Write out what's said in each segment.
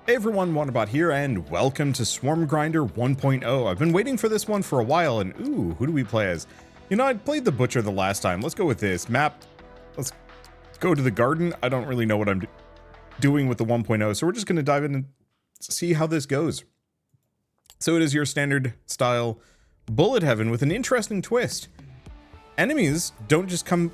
Hey everyone, Wanderbot here, and welcome to Swarm Grinder 1.0. I've been waiting for this one for a while, and ooh, who do we play as? You know, I played the Butcher the last time. Let's go with this. Map, let's go to the garden. I don't really know what I'm doing with the 1.0, so we're just going to dive in and see how this goes. So it is your standard style bullet heaven with an interesting twist. Enemies don't just come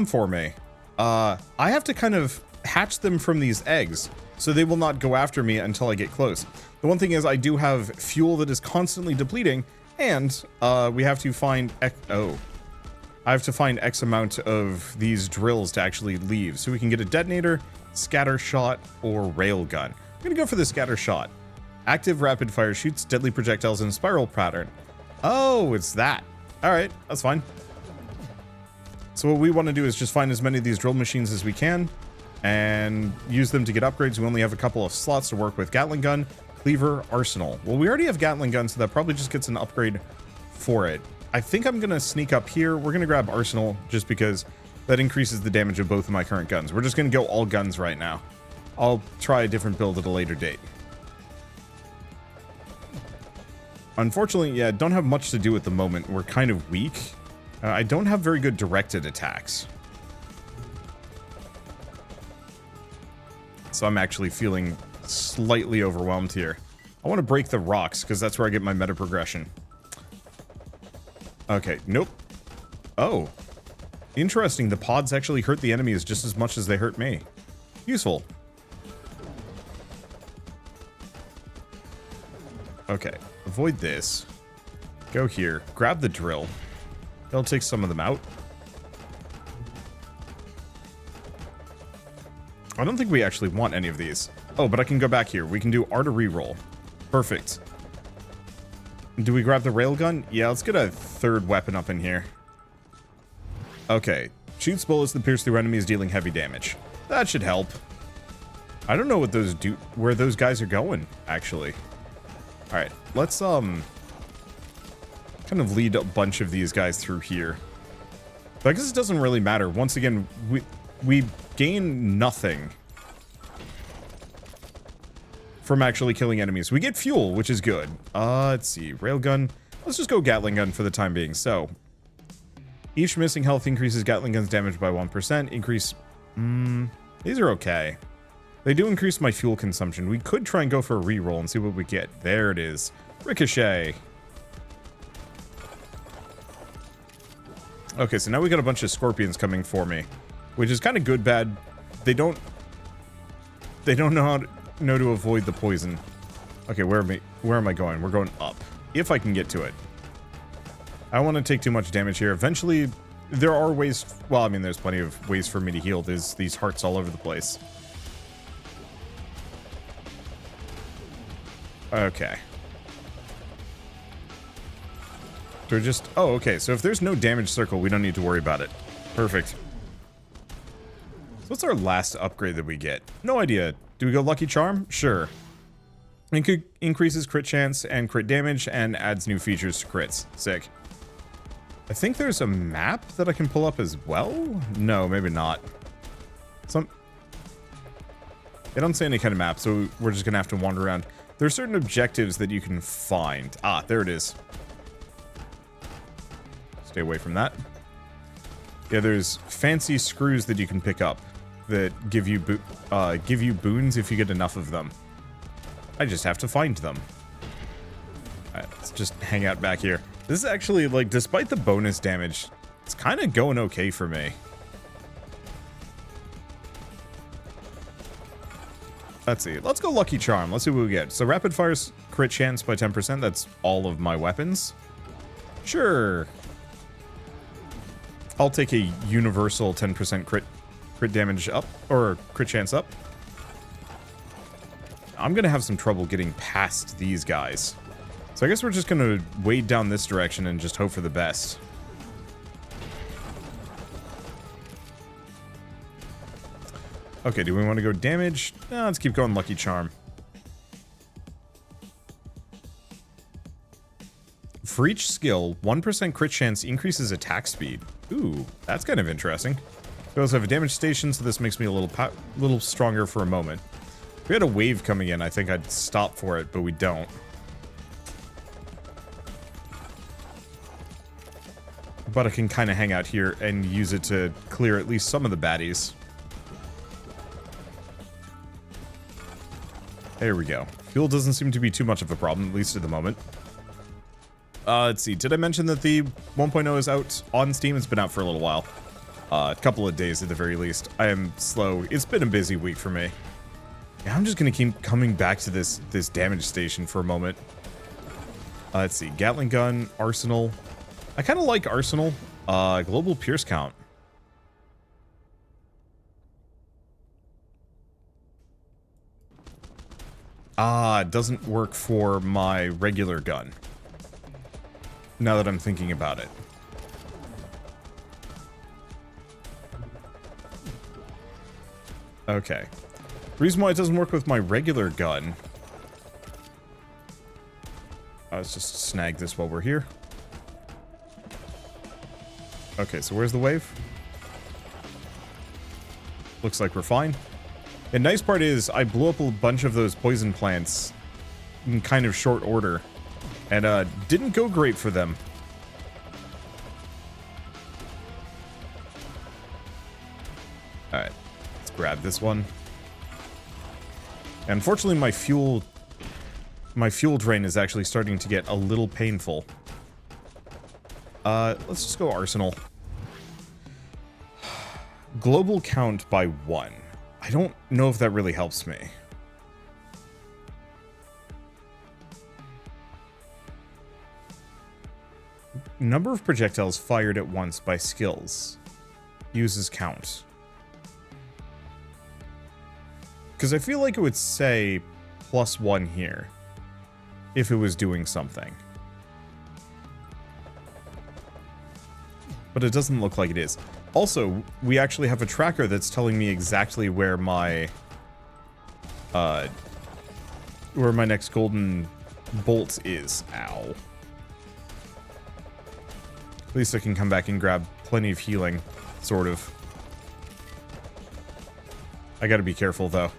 for me. I have to kind of hatch them from these eggs, so they will not go after me until I get close. The one thing is I do have fuel that is constantly depleting, and we have to find I have to find X amount of these drills to actually leave. So we can get a detonator, scatter shot, or railgun. I'm gonna go for the scatter shot. Active rapid fire shoots deadly projectiles in a spiral pattern. Oh, it's that. All right, that's fine. So what we want to do is just find as many of these drill machines as we can and use them to get upgrades. We only have a couple of slots to work with. Gatling gun, cleaver, arsenal. Well, we already have Gatling gun, so that probably just gets an upgrade for it. I think I'm gonna sneak up here. We're gonna grab arsenal just because that increases the damage of both of my current guns. We're just gonna go all guns right now. I'll try a different build at a later date. Unfortunately, yeah, don't have much to do at the moment. We're kind of weak. I don't have very good directed attacks. So I'm actually feeling slightly overwhelmed here. I want to break the rocks because that's where I get my meta progression. Okay, nope. Oh. Interesting, the pods actually hurt the enemies just as much as they hurt me. Useful. Okay, avoid this. Go here, grab the drill. It'll take some of them out. I don't think we actually want any of these. Oh, but I can go back here. We can do R to reroll. Perfect. Do we grab the railgun? Yeah, let's get a third weapon up in here. Okay. Shoots bullets that pierce through enemies, dealing heavy damage. That should help. I don't know what those do, where those guys are going, actually. Alright, let's, kind of lead a bunch of these guys through here. But I guess it doesn't really matter. Once again, we gain nothing from actually killing enemies. We get fuel, which is good. Let's see. Railgun. Let's just go Gatling gun for the time being. So, each missing health increases Gatling gun's damage by 1%. Increase... these are okay. They do increase my fuel consumption. We could try and go for a reroll and see what we get. There it is. Ricochet. Okay, so now we got a bunch of scorpions coming for me, which is kind of good, bad. They don't know to avoid the poison. Okay, where am I going? We're going up. If I can get to it. I don't want to take too much damage here. Eventually, there are ways, well, I mean, there's plenty of ways for me to heal. There's these hearts all over the place. Okay. They're just... Oh, okay. So if there's no damage circle, we don't need to worry about it. Perfect. So what's our last upgrade that we get? No idea. Do we go Lucky Charm? Sure. Increases crit chance and crit damage and adds new features to crits. Sick. I think there's a map that I can pull up as well? No, maybe not. They don't say any kind of map, so we're just gonna have to wander around. There are certain objectives that you can find. Ah, there it is. Stay away from that. Yeah, there's fancy screws that you can pick up that give you boons if you get enough of them. I just have to find them. Alright, let's just hang out back here. This is actually, like, despite the bonus damage, it's kind of going okay for me. Let's see. Let's go Lucky Charm. Let's see what we get. So rapid fire's crit chance by 10%. That's all of my weapons. Sure. I'll take a universal 10% crit damage up, or crit chance up. I'm gonna have some trouble getting past these guys. So I guess we're just gonna wade down this direction and just hope for the best. Okay, do we want to go damage? No, let's keep going Lucky Charm. For each skill, 1% crit chance increases attack speed. Ooh, that's kind of interesting. We also have a damage station, so this makes me a little stronger for a moment. If we had a wave coming in, I think I'd stop for it, but we don't. But I can kind of hang out here and use it to clear at least some of the baddies. There we go. Fuel doesn't seem to be too much of a problem, at least at the moment. Let's see. Did I mention that the 1.0 is out on Steam? It's been out for a little while. A couple of days at the very least. I am slow. It's been a busy week for me. Yeah, I'm just going to keep coming back to this damage station for a moment. Let's see. Gatling gun, arsenal. I kind of like arsenal. Global Pierce count. It doesn't work for my regular gun. Now that I'm thinking about it. Okay. The reason why it doesn't work with my regular gun... let's just snag this while we're here. Okay, so where's the wave? Looks like we're fine. The nice part is I blew up a bunch of those poison plants in kind of short order. And didn't go great for them. Alright, let's grab this one. Unfortunately, my fuel drain is actually starting to get a little painful. Let's just go arsenal. Global count by 1. I don't know if that really helps me. Number of projectiles fired at once by skills. Uses count. Because I feel like it would say +1 here. If it was doing something. But it doesn't look like it is. Also, we actually have a tracker that's telling me exactly where my next golden bolt is. Ow. At least I can come back and grab plenty of healing, sort of. I gotta be careful, though.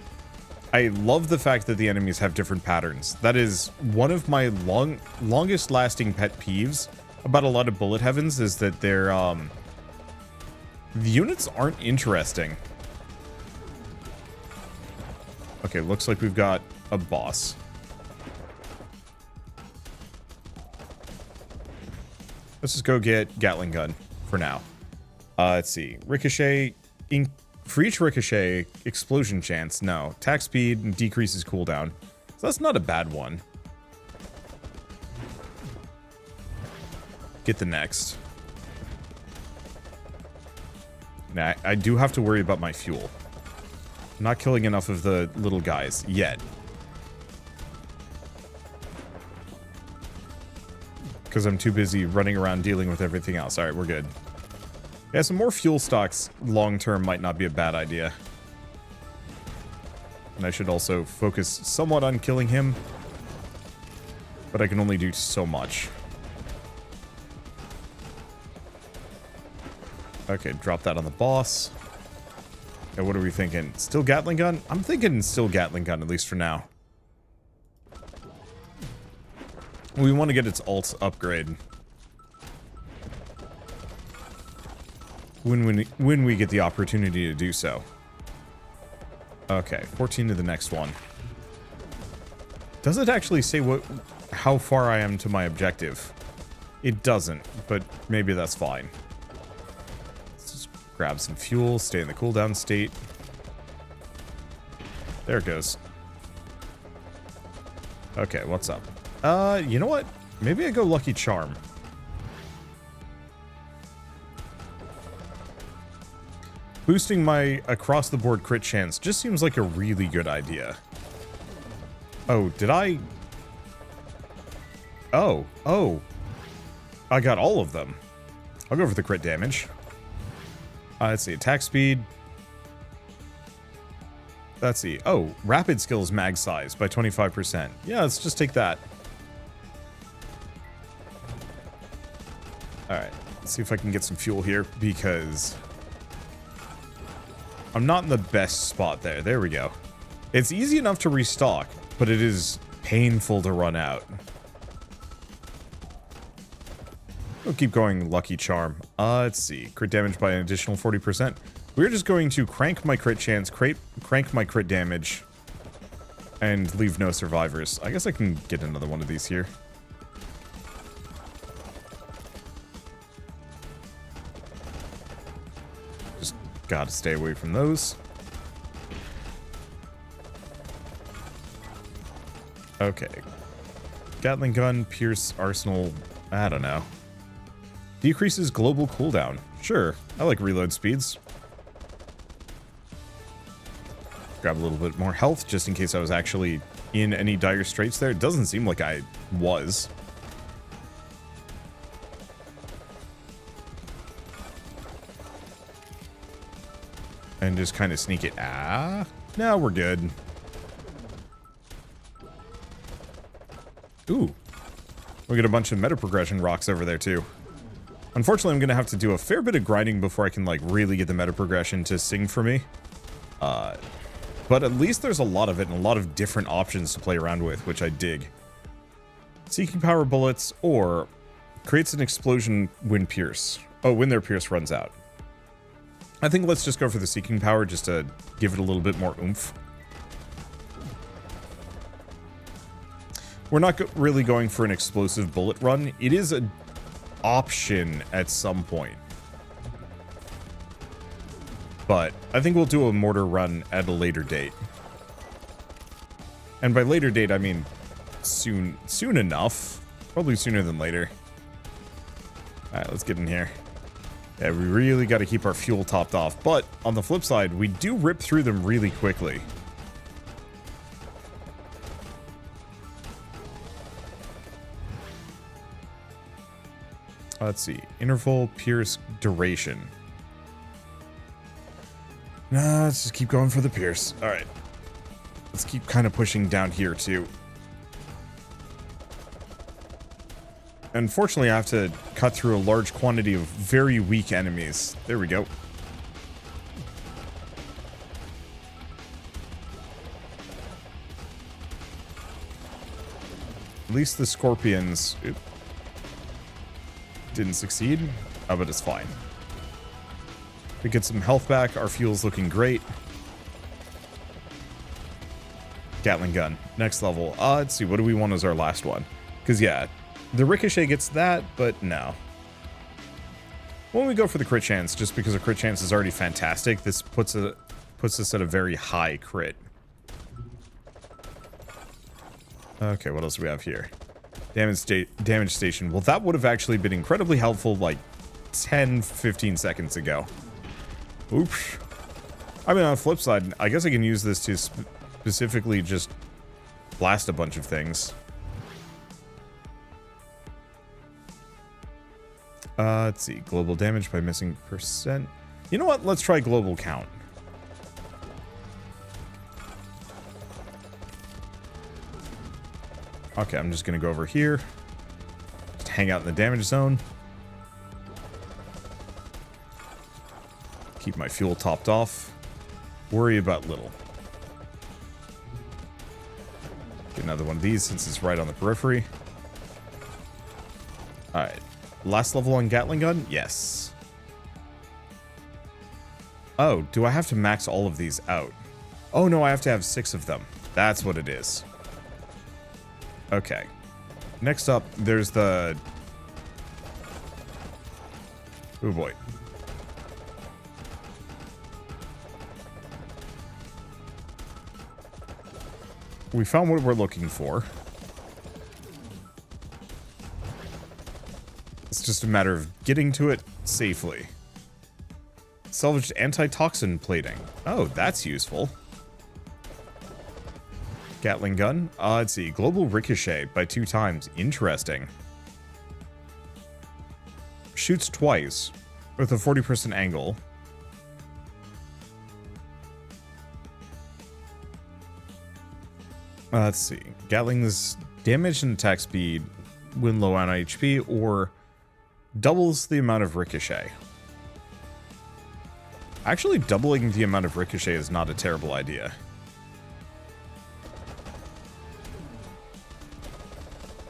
I love the fact that the enemies have different patterns. That is one of my longest lasting pet peeves about a lot of bullet heavens, is that they're, the units aren't interesting. Okay, looks like we've got a boss. Let's just go get Gatling gun for now. Let's see. Ricochet, for each ricochet, explosion chance. No. Attack speed and decreases cooldown. So that's not a bad one. Get the next. Now, I do have to worry about my fuel. I'm not killing enough of the little guys yet. Because I'm too busy running around dealing with everything else. Alright, we're good. Yeah, some more fuel stocks long-term might not be a bad idea. And I should also focus somewhat on killing him. But I can only do so much. Okay, drop that on the boss. And what are we thinking? Still Gatling gun? I'm thinking still Gatling gun, at least for now. We want to get its alt upgrade. When we get the opportunity to do so. Okay, 14 to the next one. Does it actually say how far I am to my objective? It doesn't, but maybe that's fine. Let's just grab some fuel, stay in the cooldown state. There it goes. Okay, what's up? You know what? Maybe I go Lucky Charm. Boosting my across-the-board crit chance just seems like a really good idea. Oh, did I... Oh. I got all of them. I'll go for the crit damage. Let's see, attack speed. Let's see. Oh, rapid skills mag size by 25%. Yeah, let's just take that. Alright, let's see if I can get some fuel here, because I'm not in the best spot there. There we go. It's easy enough to restock, but it is painful to run out. We'll keep going Lucky Charm. Let's see. Crit damage by an additional 40%. We're just going to crank my crit chance, crank my crit damage, and leave no survivors. I guess I can get another one of these here. Just gotta stay away from those. Okay. Gatling gun, Pierce, Arsenal, I don't know. Decreases global cooldown. Sure, I like reload speeds. Grab a little bit more health just in case I was actually in any dire straits there. It doesn't seem like I was. And just kind of sneak it. No, we're good. Ooh. We get a bunch of meta progression rocks over there too. Unfortunately, I'm going to have to do a fair bit of grinding before I can like really get the meta progression to sing for me. But at least there's a lot of it and a lot of different options to play around with, which I dig. Seeking power bullets or creates an explosion when Pierce. Oh, when their Pierce runs out. I think let's just go for the seeking power just to give it a little bit more oomph. We're not really going for an explosive bullet run. It is an option at some point. But I think we'll do a mortar run at a later date. And by later date, I mean soon enough. Probably sooner than later. Alright, let's get in here. Yeah, we really got to keep our fuel topped off. But on the flip side, we do rip through them really quickly. Let's see. Interval, Pierce, duration. No, let's just keep going for the Pierce. Alright. Let's keep kind of pushing down here, too. Unfortunately, I have to cut through a large quantity of very weak enemies. There we go. At least the scorpions... Oop, didn't succeed. Oh, but it's fine. We get some health back. Our fuel's looking great. Gatling gun. Next level. Let's see. What do we want as our last one? Because, yeah, the ricochet gets that, but no. When we go for the crit chance, just because the crit chance is already fantastic, this puts us at a very high crit. Okay, what else do we have here? Damage station. Well, that would have actually been incredibly helpful like 10-15 seconds ago. Oops. I mean, on the flip side, I guess I can use this to specifically just blast a bunch of things. Let's see. Global damage by missing percent. You know what? Let's try global count. Okay, I'm just going to go over here. Just hang out in the damage zone. Keep my fuel topped off. Worry about little. Get another one of these since it's right on the periphery. Alright. Last level on Gatling gun? Yes. Oh, do I have to max all of these out? Oh no, I have to have 6 of them. That's what it is. Okay. Next up, there's the... Oh boy. We found what we're looking for. It's just a matter of getting to it safely. Salvaged antitoxin plating. Oh, that's useful. Gatling gun. Let's see. Global ricochet by 2 times. Interesting. Shoots twice with a 40% angle. Let's see. Gatling's damage and attack speed when low on HP or doubles the amount of ricochet. Actually, doubling the amount of ricochet is not a terrible idea.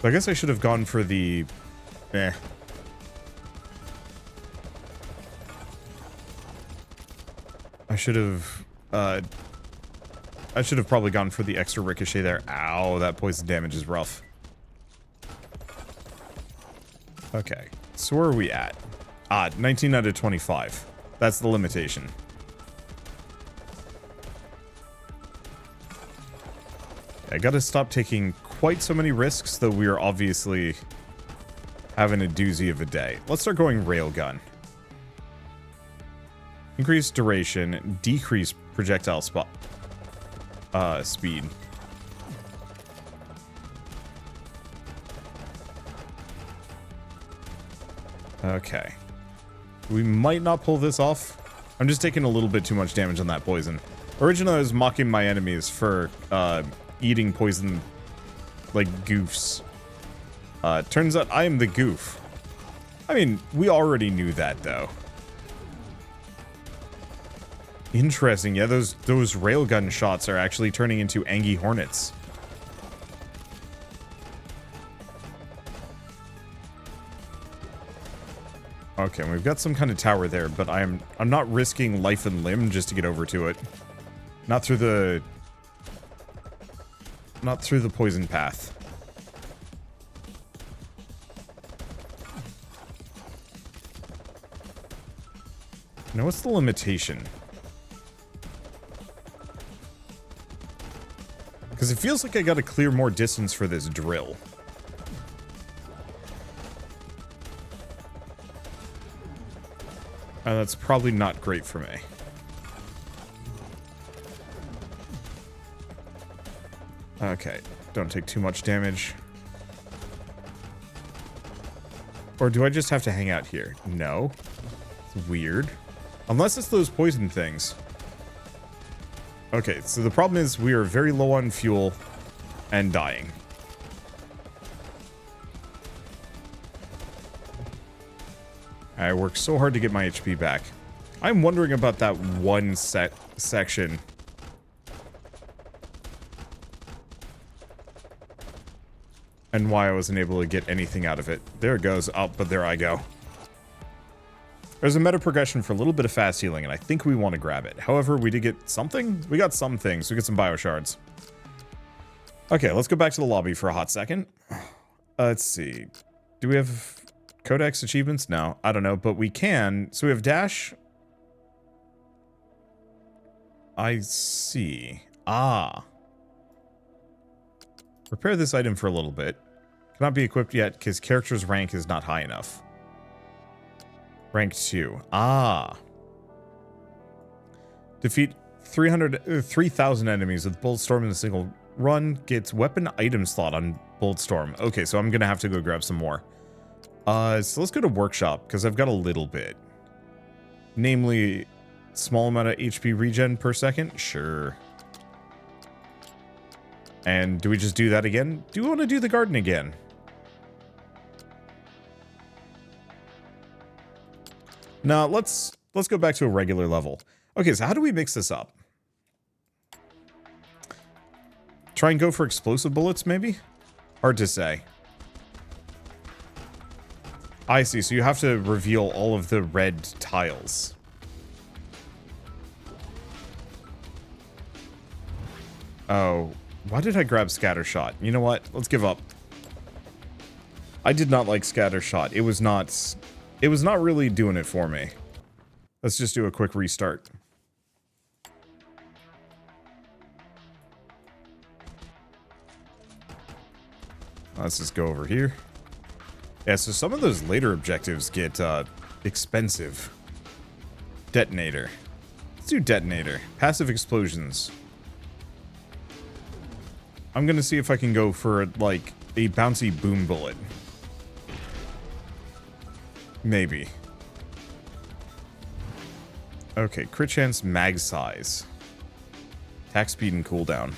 I guess I should have gone for the... Eh. I should have probably gone for the extra ricochet there. Ow, that poison damage is rough. Okay, so where are we at? 19 out of 25. That's the limitation. I gotta stop taking quite so many risks, though we are obviously having a doozy of a day. Let's start going railgun. Increase duration, decrease projectile speed. Okay. We might not pull this off. I'm just taking a little bit too much damage on that poison. Originally, I was mocking my enemies for eating poison like goofs. Turns out I am the goof. I mean, we already knew that, though. Interesting. Yeah, those railgun shots are actually turning into Angie Hornets. Okay, we've got some kind of tower there, but I'm not risking life and limb just to get over to it. Not through the poison path. Now, what's the limitation? Because it feels like I gotta clear more distance for this drill. That's probably not great for me. Okay, don't take too much damage. Or do I just have to hang out here? No. It's weird. Unless it's those poison things. Okay, so the problem is we are very low on fuel and dying. I worked so hard to get my HP back. I'm wondering about that one section. And why I wasn't able to get anything out of it. There it goes. Oh, but there I go. There's a meta progression for a little bit of fast healing, and I think we want to grab it. However, we did get something? We got some things. We got some bio shards. Okay, let's go back to the lobby for a hot second. Let's see. Do we have Codex achievements? No, I don't know, but we can. So we have dash. I see. Ah. Repair this item for a little bit. Cannot be equipped yet because character's rank is not high enough. Rank 2. Ah. Defeat 3,000 enemies with Bulletstorm in a single run. Gets weapon item slot on Bulletstorm. Okay, so I'm going to have to go grab some more. So let's go to Workshop, because I've got a little bit. Namely, small amount of HP regen per second? Sure. And do we just do that again? Do we want to do the garden again? No, let's go back to a regular level. Okay, so how do we mix this up? Try and go for explosive bullets, maybe? Hard to say. I see, so you have to reveal all of the red tiles. Oh, why did I grab Scattershot? You know what? Let's give up. I did not like Scattershot. It was not really doing it for me. Let's just do a quick restart. Let's just go over here. Yeah, so some of those later objectives get expensive. Detonator. Let's do Detonator. Passive explosions. I'm gonna see if I can go for, like, a bouncy boom bullet. Maybe. Okay, crit chance, mag size. Attack speed and cooldown.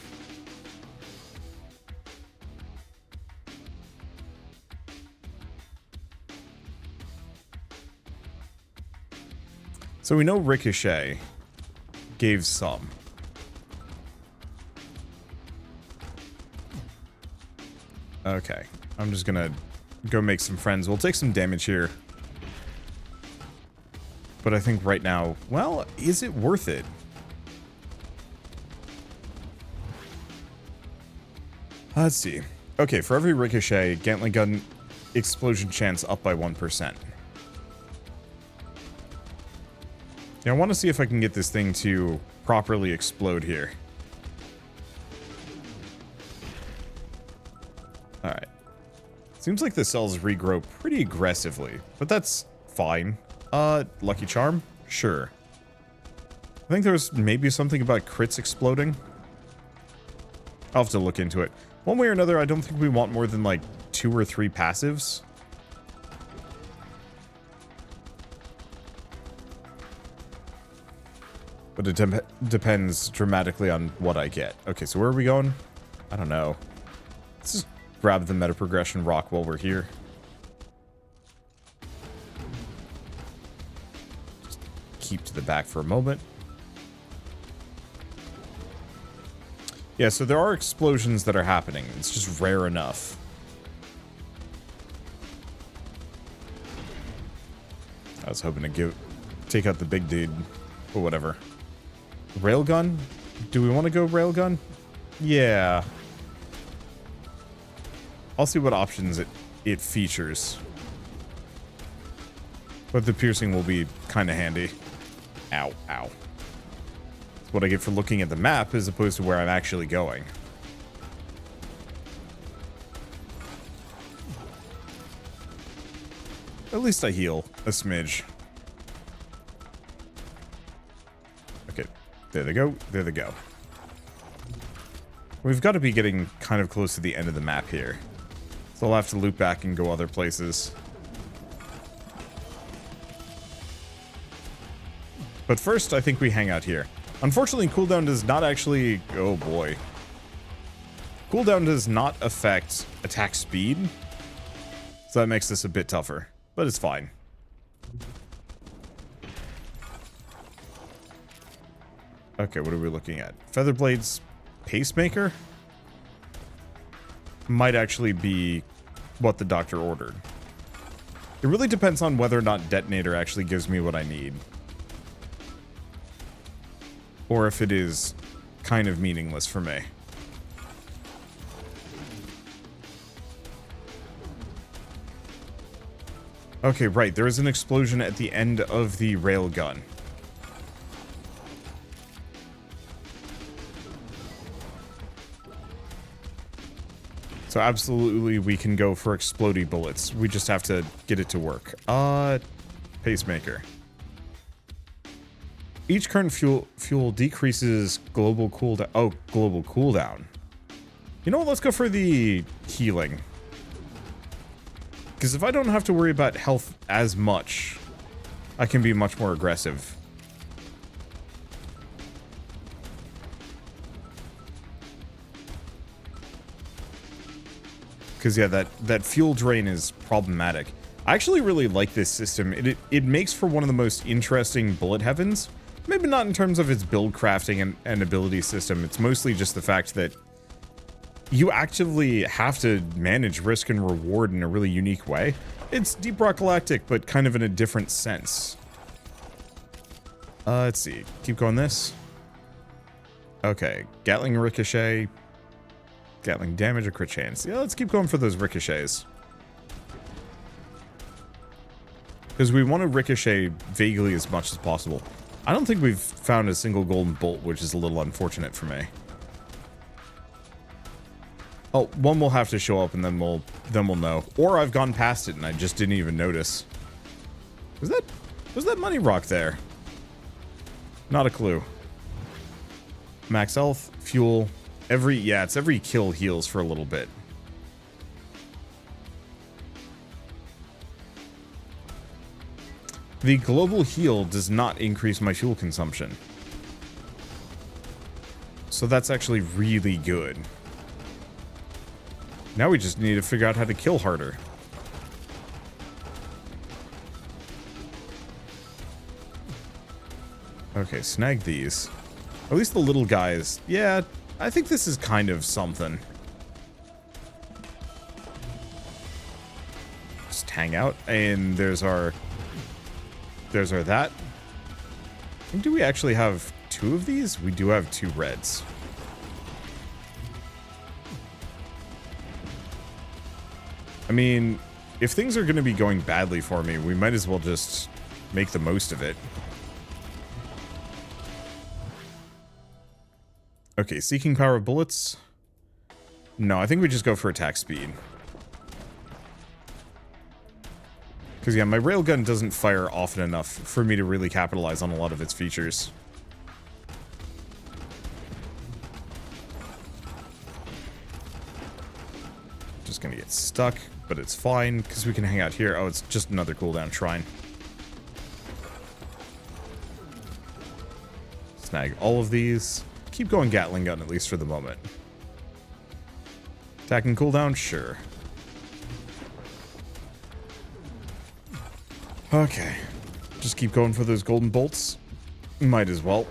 So we know Ricochet gave some. Okay. I'm just gonna go make some friends. We'll take some damage here. But I think right now, well, is it worth it? Let's see. Okay, for every ricochet, Gatling gun explosion chance up by 1%. Yeah, I want to see if I can get this thing to properly explode here. Alright. Seems like the cells regrow pretty aggressively, but that's fine. Lucky Charm? Sure. I think there's maybe something about crits exploding. I'll have to look into it. One way or another, I don't think we want more than like 2 or 3 passives. But it depends dramatically on what I get. Okay, so where are we going? I don't know. Let's just grab the meta progression rock while we're here. Just keep to the back for a moment. Yeah, so there are explosions that are happening. It's just rare enough. I was hoping to take out the big dude, but whatever. Railgun? Do we want to go railgun? Yeah. I'll see what options it features. But the piercing will be kind of handy. Ow, ow. It's what I get for looking at the map as opposed to where I'm actually going. At least I heal a smidge. Okay, there they go, there they go. We've got to be getting kind of close to the end of the map here. So I'll have to loop back and go other places. But first, I think we hang out here. Unfortunately, cooldown does not actually... Oh boy. Cooldown does not affect attack speed. So that makes this a bit tougher. But it's fine. Okay, what are we looking at? Featherblade's pacemaker? Might actually be what the doctor ordered. It really depends on whether or not detonator actually gives me what I need. Or if it is kind of meaningless for me. Okay, right. There is an explosion at the end of the railgun. So absolutely we can go for explodey bullets. We just have to get it to work. Pacemaker. Each current fuel decreases global cooldown. Oh, global cooldown. You know what? Let's go for the healing. Because if I don't have to worry about health as much, I can be much more aggressive. Because, yeah, that fuel drain is problematic. I actually really like this system. It makes for one of the most interesting bullet heavens. Maybe not in terms of its build crafting and ability system. It's mostly just the fact that you actively have to manage risk and reward in a really unique way. It's Deep Rock Galactic, but kind of in a different sense. Let's see. Keep going this. Okay. Gatling ricochet. Gatling damage or crit chance. Yeah, let's keep going for those ricochets. Because we want to ricochet vaguely as much as possible. I don't think we've found a single golden bolt, which is a little unfortunate for me. Oh, one will have to show up and then we'll know. Or I've gone past it and I just didn't even notice. Was that money rock there? Not a clue. Max health, fuel, it's every kill heals for a little bit. The global heal does not increase my fuel consumption. So that's actually really good. Now we just need to figure out how to kill harder. Okay, snag these. At least the little guys. Yeah, I think this is kind of something. hang out. And there's our that. And do we actually have 2 of these? We do have 2 reds. I mean, if things are going to be going badly for me, we might as well just make the most of it. Okay, seeking power of bullets. No, I think we just go for attack speed. Because, yeah, my railgun doesn't fire often enough for me to really capitalize on a lot of its features. Just gonna get stuck, but it's fine, because we can hang out here. Oh, it's just another cooldown shrine. Snag all of these. Keep going Gatling gun, at least for the moment. Attacking cooldown? Sure. Okay. Just keep going for those golden bolts. Might as well.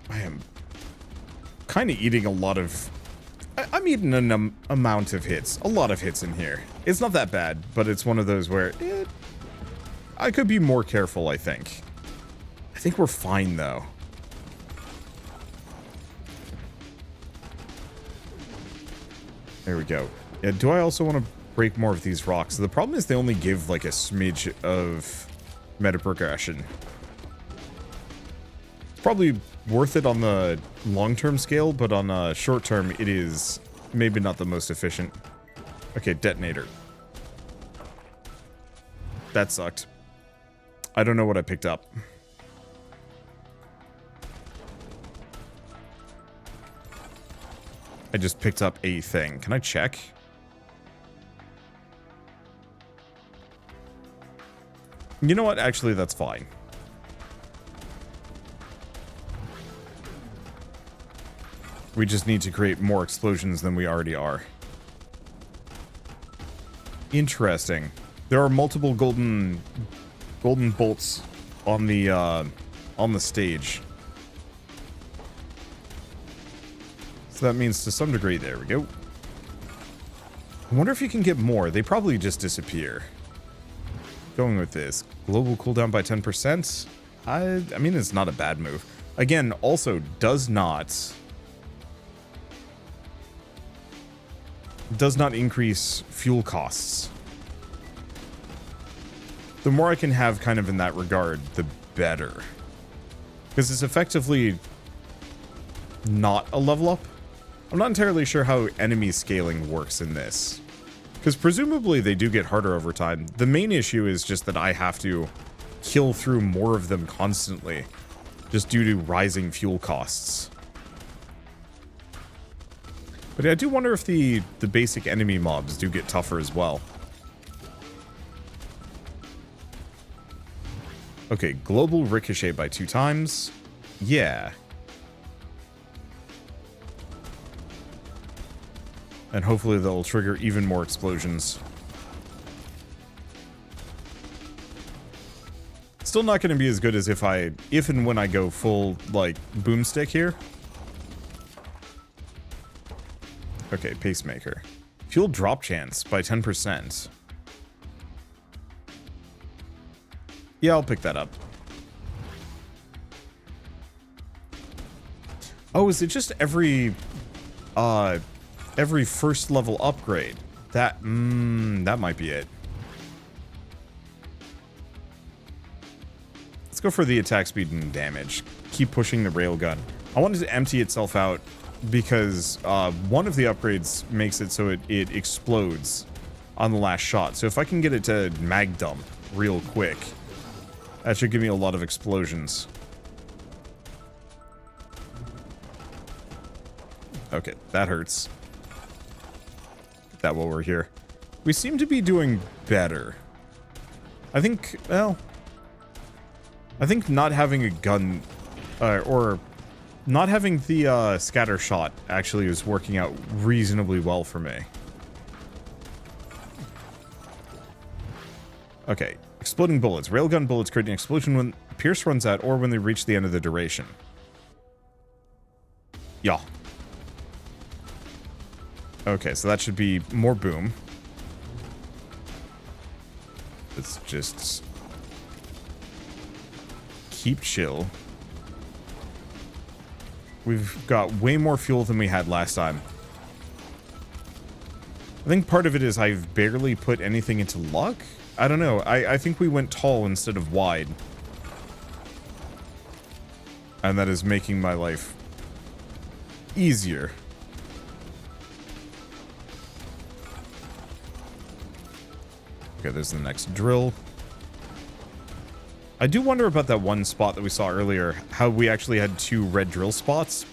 I am kind of eating a lot of... I'm eating an amount of hits. A lot of hits in here. It's not that bad, but it's one of those where... I could be more careful, I think. I think we're fine, though. There we go. Yeah, do I also want to break more of these rocks? The problem is they only give, like, a smidge of meta progression. It's probably worth it on the long-term scale, but on a short-term, it is maybe not the most efficient. Okay, detonator. That sucked. I don't know what I picked up. I just picked up a thing. Can I check? You know what? Actually, that's fine. We just need to create more explosions than we already are. Interesting. There are multiple golden bolts on the stage. So that means to some degree, there we go. I wonder if you can get more. They probably just disappear. Going with this. Global cooldown by 10%. I mean, it's not a bad move. Again, also does not increase fuel costs. The more I can have kind of in that regard, the better. Because it's effectively not a level up. I'm not entirely sure how enemy scaling works in this. Because presumably they do get harder over time. The main issue is just that I have to kill through more of them constantly. Just due to rising fuel costs. But I do wonder if the basic enemy mobs do get tougher as well. Okay, global ricochet by 2 times. Yeah. And hopefully they'll trigger even more explosions. Still not going to be as good as if and when I go full, like, boomstick here. Okay, pacemaker. Fuel drop chance by 10%. Yeah, I'll pick that up. Oh, is it just every first level upgrade? That might be it. Let's go for the attack speed and damage. Keep pushing the railgun. I wanted to empty itself out because one of the upgrades makes it so it explodes on the last shot. So if I can get it to mag dump real quick, that should give me a lot of explosions. Okay, that hurts. Get that while we're here. We seem to be doing better. I think, well... I think not having a gun, or not having the scatter shot actually is working out reasonably well for me. Okay, exploding bullets. Railgun bullets create an explosion when Pierce runs out or when they reach the end of the duration. Yeah, Okay, so that should be more boom. Let's just keep chill. We've got way more fuel than we had last time. I think part of it is I've barely put anything into luck. I don't know. I think we went tall instead of wide. And that is making my life easier. Okay, there's the next drill. I do wonder about that one spot that we saw earlier, how we actually had 2 red drill spots.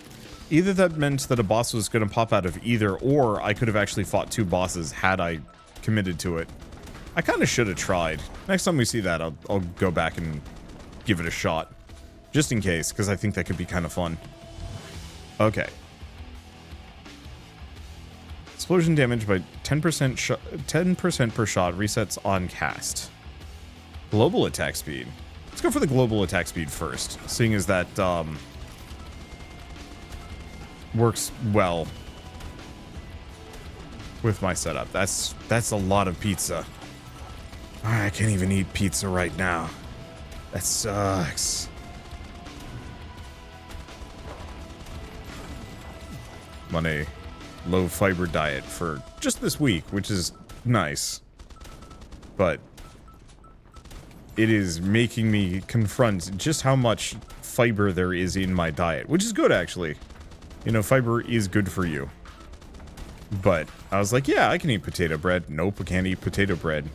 Either that meant that a boss was going to pop out of either, or I could have actually fought 2 bosses had I committed to it. I kind of should have tried. Next time we see that, I'll go back and give it a shot. Just in case, because I think that could be kind of fun. Okay. Explosion damage by 10% per shot resets on cast. Global attack speed. Let's go for the global attack speed first, seeing as that works well with my setup. That's a lot of pizza. I can't even eat pizza right now. That sucks. I'm on a low fiber diet for just this week, which is nice. But it is making me confront just how much fiber there is in my diet, which is good, actually. You know, fiber is good for you. But I was like, yeah, I can eat potato bread. Nope, I can't eat potato bread.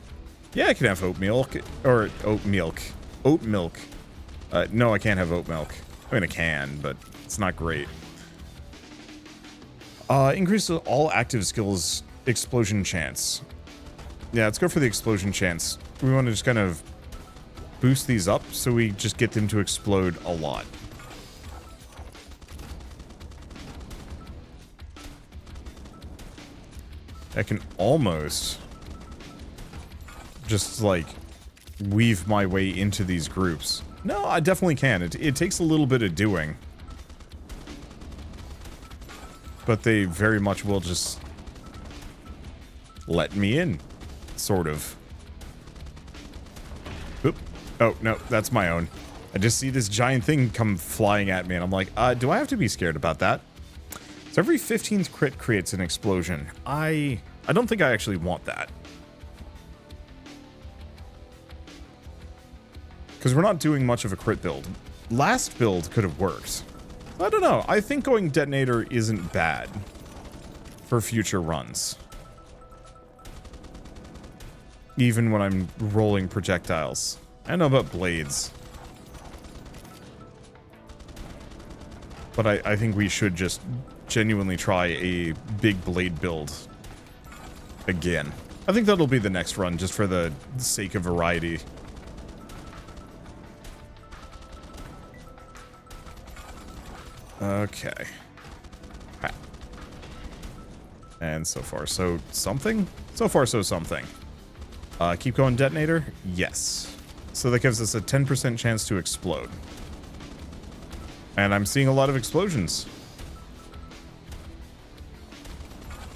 Yeah, I can have oat milk. Or oat milk. Oat milk. No, I can't have oat milk. I mean, I can, but it's not great. Increase all active skills explosion chance. Yeah, let's go for the explosion chance. We want to just kind of boost these up so we just get them to explode a lot. I can almost just like weave my way into these groups. No, I definitely can. It takes a little bit of doing. But they very much will just let me in, sort of. Oop. Oh, no, that's my own. I just see this giant thing come flying at me, and I'm like, do I have to be scared about that? So every 15th crit creates an explosion. I don't think I actually want that. Because we're not doing much of a crit build. Last build could have worked. I don't know. I think going detonator isn't bad for future runs. Even when I'm rolling projectiles. I know about blades. But I think we should just genuinely try a big blade build again. I think that'll be the next run, just for the sake of variety. Okay. And so far, so something? So far, so something. Keep going, detonator? Yes. So that gives us a 10% chance to explode. And I'm seeing a lot of explosions.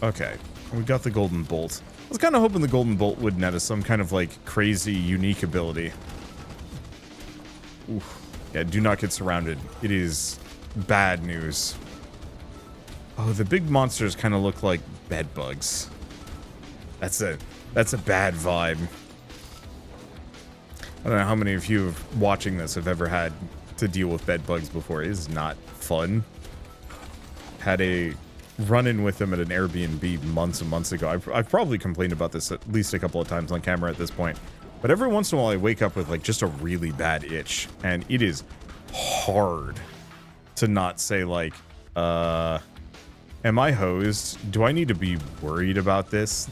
Okay. We got the golden bolt. I was kind of hoping the golden bolt would net us some kind of, like, crazy, unique ability. Oof. Yeah, do not get surrounded. It is bad news. Oh, the big monsters kind of look like bed bugs. That's a bad vibe. I don't know how many of you watching this have ever had to deal with bed bugs before. It is not fun. Had a run-in with them at an Airbnb months and months ago. I've probably complained about this at least a couple of times on camera at this point. But every once in a while I wake up with like just a really bad itch. And it is hard to not say like, am I hosed? Do I need to be worried about this?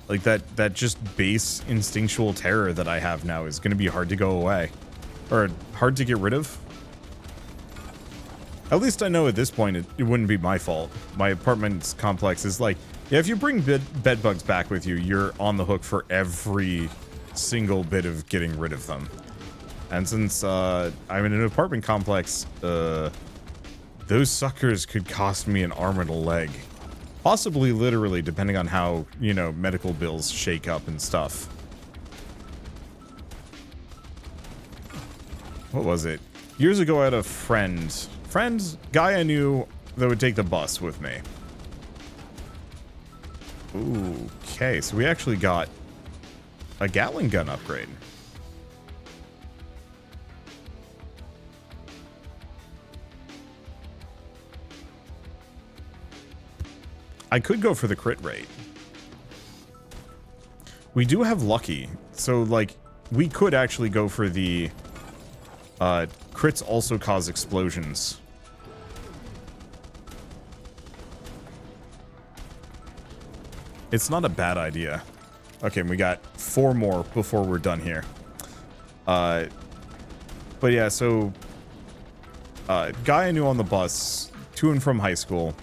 Like that just base instinctual terror that I have now is going to be hard to go away. Or hard to get rid of. At least I know at this point it wouldn't be my fault. My apartment complex is like, yeah, if you bring bed bugs back with you, you're on the hook for every single bit of getting rid of them. And since I'm in an apartment complex, Those suckers could cost me an arm and a leg. Possibly literally, depending on how, you know, medical bills shake up and stuff. What was it? Years ago I had a friend, guy I knew that would take the bus with me. Ooh, okay, so we actually got a Gatling gun upgrade. I could go for the crit rate. We do have lucky, so like we could actually go for the crits also cause explosions. It's not a bad idea. Okay, we got 4 more before we're done here. But yeah, so guy I knew on the bus to and from high school.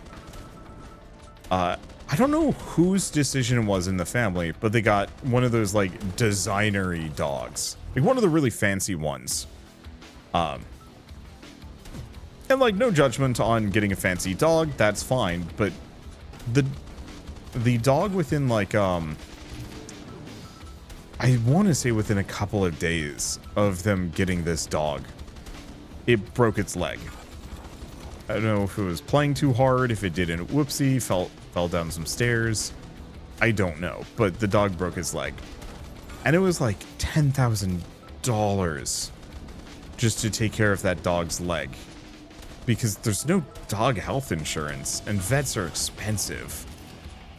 I don't know whose decision it was in the family, but they got one of those like designery dogs, like one of the really fancy ones. And like no judgment on getting a fancy dog, that's fine, but the dog within like I want to say within a couple of days of them getting this dog, it broke its leg. I don't know if it was playing too hard, if it didn't, whoopsie, fell down some stairs. I don't know, but the dog broke his leg. And it was like $10,000 just to take care of that dog's leg. Because there's no dog health insurance, and vets are expensive.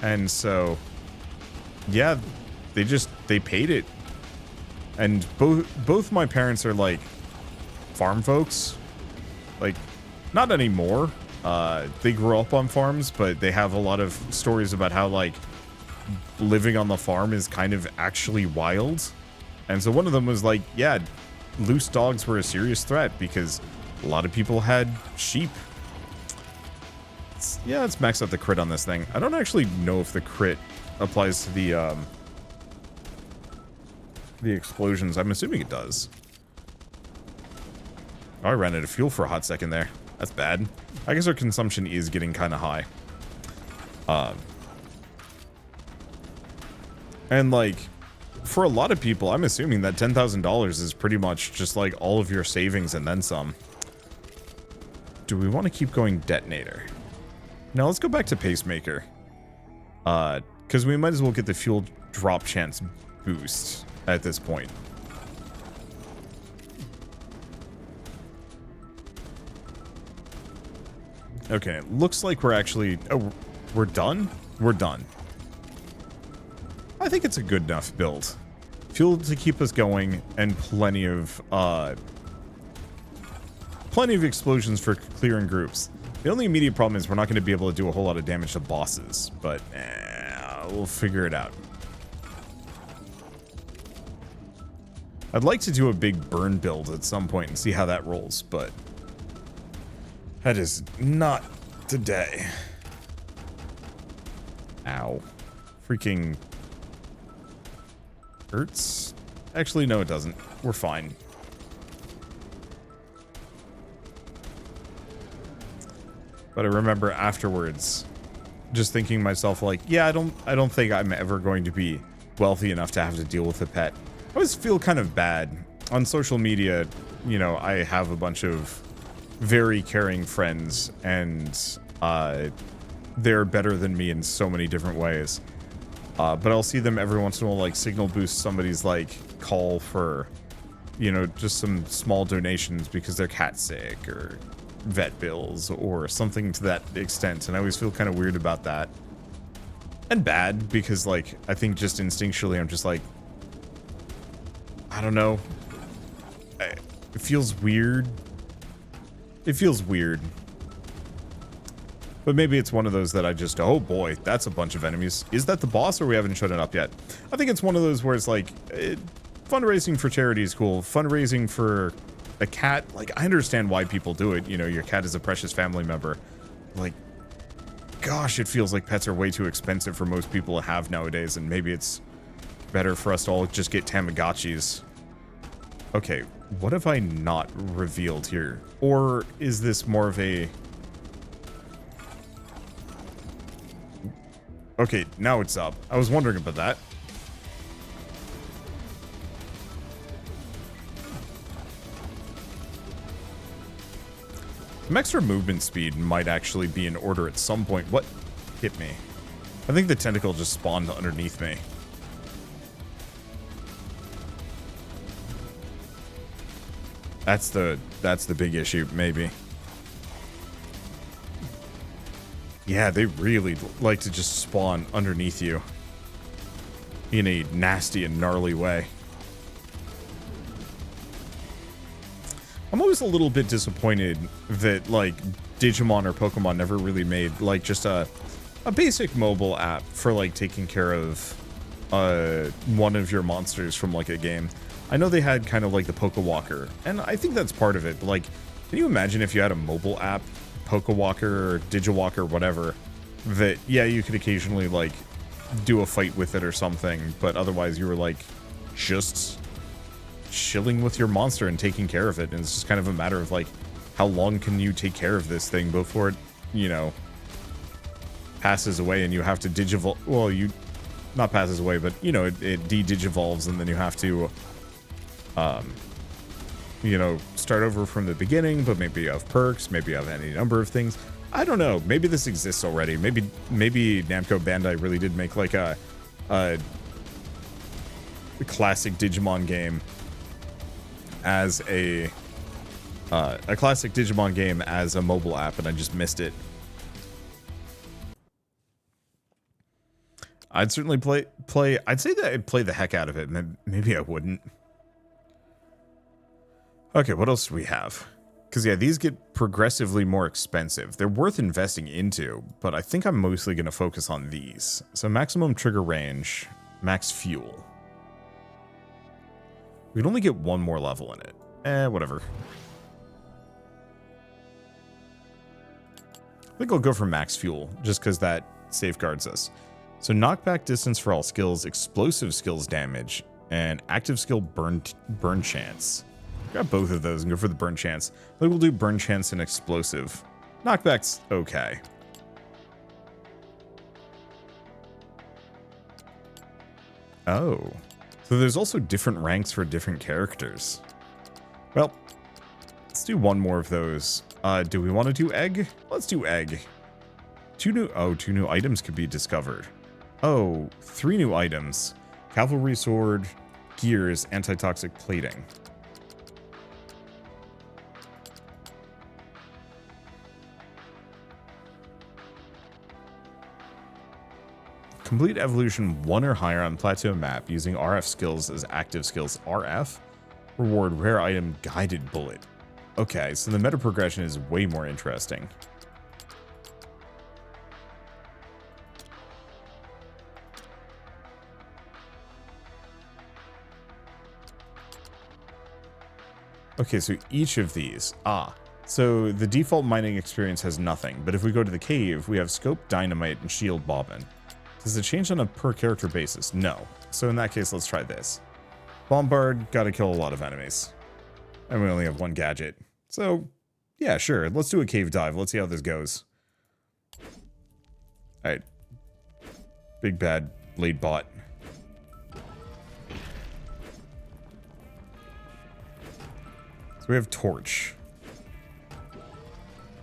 And so, yeah, they paid it. And both my parents are like farm folks. Like, not anymore. They grew up on farms, but they have a lot of stories about how like living on the farm is kind of actually wild. And so one of them was like, yeah, loose dogs were a serious threat because a lot of people had sheep. Let's max out the crit on this thing. I don't actually know if the crit applies to the explosions. I'm assuming it does. Oh, I ran out of fuel for a hot second there. That's bad. I guess our consumption is getting kind of high. And like, for a lot of people, I'm assuming that $10,000 is pretty much just like all of your savings and then some. Do we want to keep going detonator? No, let's go back to pacemaker. Because we might as well get the fuel drop chance boost at this point. Okay, looks like we're actually... Oh, we're done? We're done. I think it's a good enough build. Fuel to keep us going, and plenty of explosions for clearing groups. The only immediate problem is we're not going to be able to do a whole lot of damage to bosses, but we'll figure it out. I'd like to do a big burn build at some point and see how that rolls, but... that is not today. Ow. Freaking... hurts? Actually, no, it doesn't. We're fine. But I remember afterwards just thinking to myself like, yeah, I don't think I'm ever going to be wealthy enough to have to deal with a pet. I always feel kind of bad. On social media, you know, I have a bunch of very caring friends, and they're better than me in so many different ways. But I'll see them every once in a while, like, signal boost somebody's, like, call for, you know, just some small donations because their cat's sick, or vet bills, or something to that extent, and I always feel kind of weird about that. And bad, because, like, I think just instinctually I'm just like, I don't know. It feels weird. It feels weird. But maybe it's one of those that I just, oh boy, that's a bunch of enemies. Is that the boss, or we haven't shown it up yet? I think it's one of those where it's like, fundraising for charity is cool. Fundraising for a cat, like, I understand why people do it. You know, your cat is a precious family member. Like, gosh, it feels like pets are way too expensive for most people to have nowadays, and maybe it's better for us to all just get Tamagotchis. Okay, what have I not revealed here? Or is this more of a Okay, now it's up. I was wondering about that. Some extra movement speed might actually be in order at some point. What hit me? I think the tentacle just spawned underneath me. That's the big issue, maybe. Yeah, they really like to just spawn underneath you in a nasty and gnarly way. I'm always a little bit disappointed that, like, Digimon or Pokemon never really made, like, just a basic mobile app for, like, taking care of one of your monsters from, like, a game. I know they had kind of, like, the Pokewalker, and I think that's part of it, but, like, can you imagine if you had a mobile app, Pokewalker or Digiwalker, whatever, that, yeah, you could occasionally, like, do a fight with it or something, but otherwise you were, like, just chilling with your monster and taking care of it, and it's just kind of a matter of, like, how long can you take care of this thing before it, you know, passes away and you have to digivolve. Well, you not passes away, but, you know, it de-digivolves, and then you have to you know, start over from the beginning, but maybe you have perks, maybe you have any number of things. I don't know, maybe this exists already. Maybe Namco Bandai really did make, like, a classic Digimon game as a classic Digimon game as a mobile app, and I just missed it. I'd certainly play. I'd say that I'd play the heck out of it. Maybe I wouldn't. Okay, what else do we have? Because, yeah, these get progressively more expensive. They're worth investing into, but I think I'm mostly going to focus on these. So maximum trigger range, max fuel. We'd only get one more level in it. Whatever. I think I'll go for max fuel, just because that safeguards us. So knockback distance for all skills, explosive skills damage, and active skill burn chance. Grab both of those and go for the burn chance. I think we'll do burn chance and explosive. Knockback's okay. Oh. So there's also different ranks for different characters. Well, let's do one more of those. Do we want to do egg? Let's do egg. Two new items could be discovered. Oh, 3 new items. Cavalry sword, gears, antitoxic plating. Complete evolution 1 or higher on plateau map using RF skills as active skills. RF? Reward rare item guided bullet. Okay, so the meta progression is way more interesting. Okay, so each of these. So the default mining experience has nothing, but if we go to the cave, we have scope, dynamite, and shield bobbin. Does it change on a per character basis? No. So in that case, let's try this. Bombard, gotta kill a lot of enemies. And we only have 1 gadget. So, yeah, sure. Let's do a cave dive. Let's see how this goes. Alright. Big bad blade bot. So we have torch.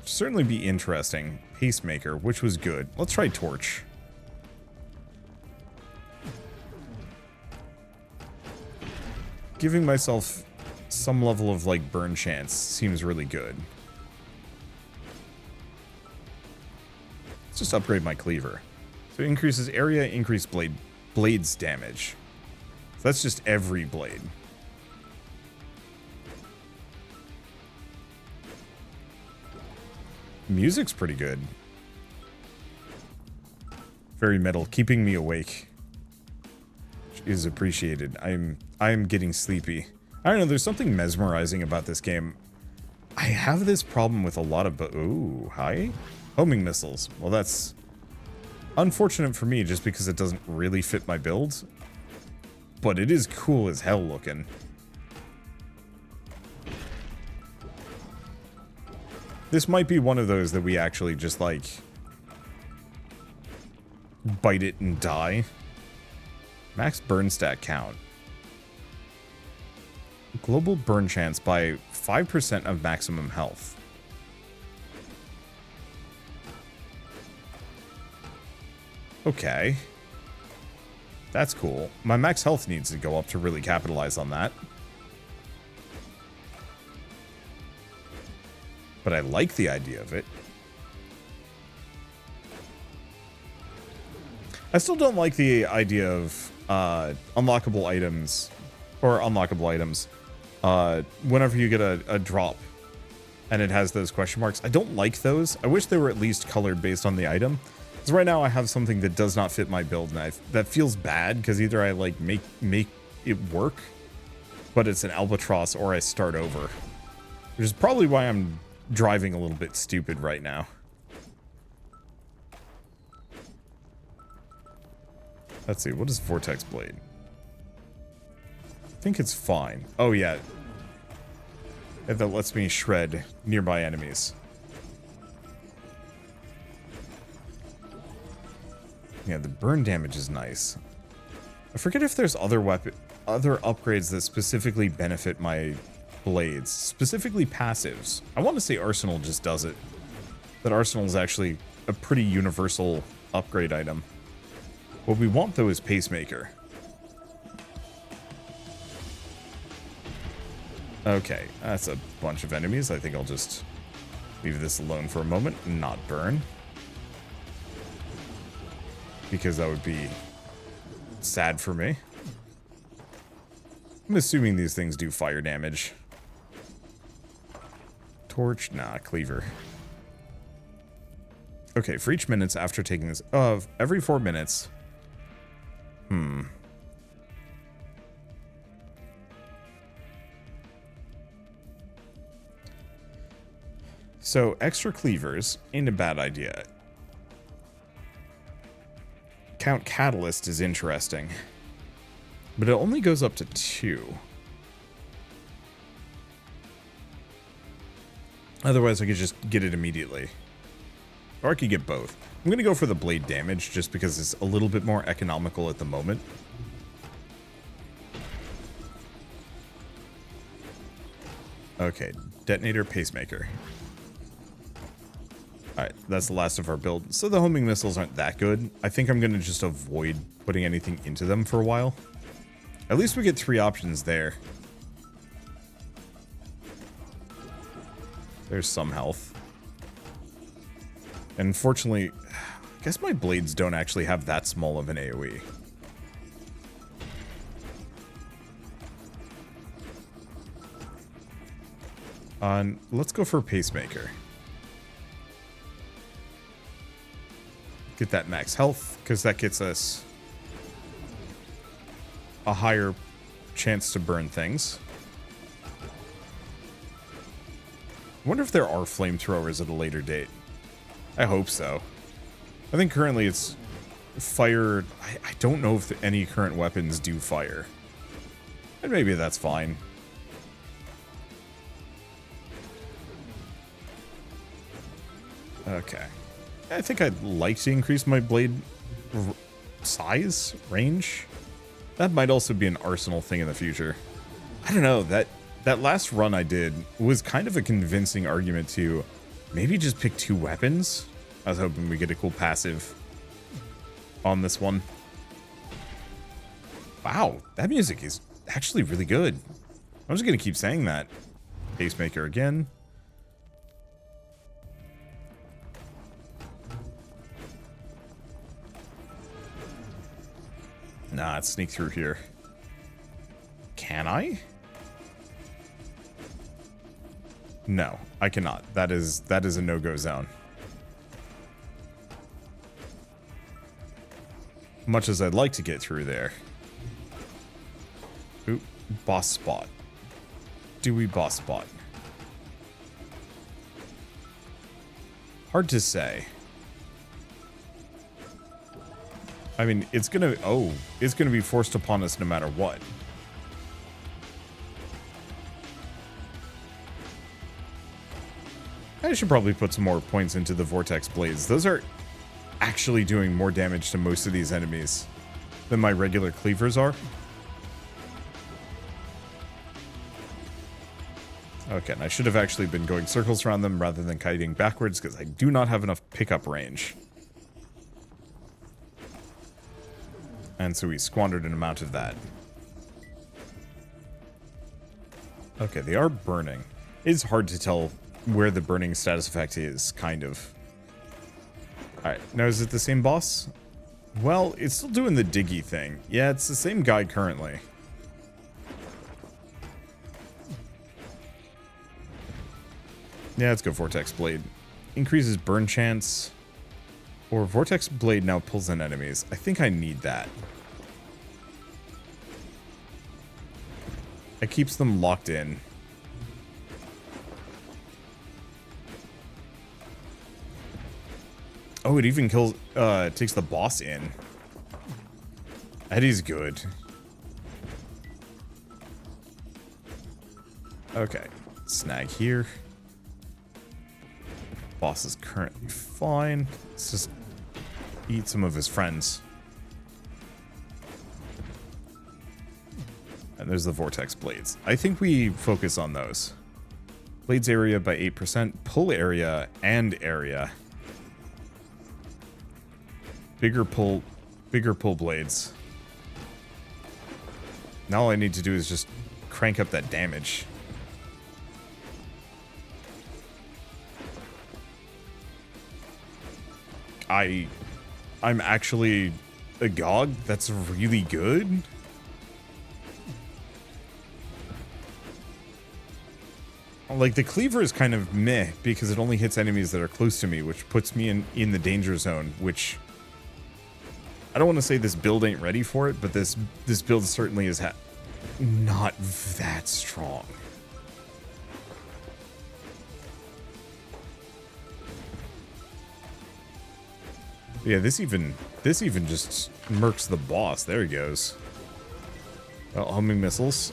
Certainly be interesting. Pacemaker, which was good. Let's try torch. Giving myself some level of, like, burn chance seems really good. Let's just upgrade my cleaver. So it increases area, increase blades damage. So that's just every blade. Music's pretty good. Very metal, keeping me awake. Is appreciated. I'm getting sleepy. I don't know, there's something mesmerizing about this game. I have this problem with a lot of ooh, hi? Homing missiles. Well, that's unfortunate for me just because it doesn't really fit my build. But it is cool as hell looking. This might be one of those that we actually just, like, bite it and die. Max burn stat count. Global burn chance by 5% of maximum health. Okay. That's cool. My max health needs to go up to really capitalize on that. But I like the idea of it. I still don't like the idea of unlockable items, whenever you get a drop and it has those question marks. I don't like those. I wish they were at least colored based on the item. Because right now I have something that does not fit my build, and that feels bad because either I like make it work, but it's an albatross, or I start over. Which is probably why I'm driving a little bit stupid right now. Let's see, what is Vortex Blade? I think it's fine. Oh yeah. That lets me shred nearby enemies. Yeah, the burn damage is nice. I forget if there's other upgrades that specifically benefit my blades, specifically passives. I want to say Arsenal just does it. That Arsenal is actually a pretty universal upgrade item. What we want though is Pacemaker. Okay, that's a bunch of enemies. I think I'll just leave this alone for a moment and not burn. Because that would be sad for me. I'm assuming these things do fire damage. Torch? Nah, cleaver. Okay, for each minutes after taking this... every 4 minutes... So, extra cleavers ain't a bad idea. Count Catalyst is interesting. But it only goes up to 2. Otherwise, I could just get it immediately. Or I could get both. I'm going to go for the blade damage just because it's a little bit more economical at the moment. Okay, detonator, pacemaker. Alright, that's the last of our build. So the homing missiles aren't that good. I think I'm going to just avoid putting anything into them for a while. At least we get 3 options there. There's some health. And unfortunately, I guess my blades don't actually have that small of an AoE. Let's go for Pacemaker. Get that max health, because that gets us a higher chance to burn things. I wonder if there are flamethrowers at a later date. I hope so. I think currently it's fire. I don't know if any current weapons do fire. And maybe that's fine. Okay. I think I'd like to increase my blade size, range. That might also be an arsenal thing in the future. I don't know, that last run I did was kind of a convincing argument to maybe just pick 2 weapons. I was hoping we get a cool passive on this one. Wow, that music is actually really good. I'm just going to keep saying that. Pacemaker again. Nah, let's sneak through here. Can I? No, I cannot. That is a no-go zone. Much as I'd like to get through there. Oop, boss spot. Do we boss spot? Hard to say. I mean, it's gonna be forced upon us no matter what. I should probably put some more points into the Vortex Blades. Those are actually doing more damage to most of these enemies than my regular cleavers are. Okay, and I should have actually been going circles around them rather than kiting backwards because I do not have enough pickup range. And so we squandered an amount of that. Okay, they are burning. It's hard to tell where the burning status effect is, kind of. Alright, now is it the same boss? Well, it's still doing the diggy thing. Yeah, it's the same guy currently. Yeah, let's go Vortex Blade. Increases burn chance. Or Vortex Blade now pulls in enemies. I think I need that. It keeps them locked in. Oh, it even kills, takes the boss in. That is good. Okay, snag here. Boss is currently fine. Let's just eat some of his friends. And there's the Vortex Blades. I think we focus on those. Blades area by 8%. Pull area and area. Bigger pull blades. Now all I need to do is just crank up that damage. I'm actually agog. That's really good. Like, the cleaver is kind of meh because it only hits enemies that are close to me, which puts me in the danger zone, which I don't want to say this build ain't ready for it, but this build certainly is not that strong. Yeah, this even just murks the boss. There he goes. Well, homing missiles.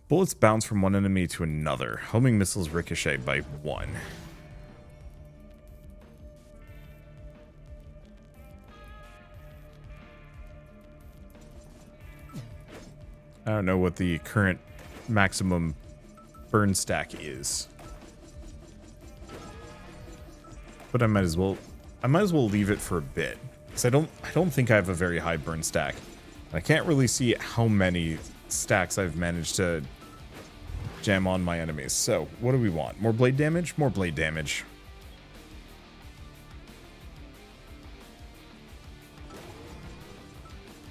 Bullets bounce from one enemy to another. Homing missiles ricochet by 1. I don't know what the current maximum burn stack is, but I might as well leave it for a bit because I don't think I have a very high burn stack. I can't really see how many stacks I've managed to jam on my enemies. So what do we want? More blade damage? More blade damage.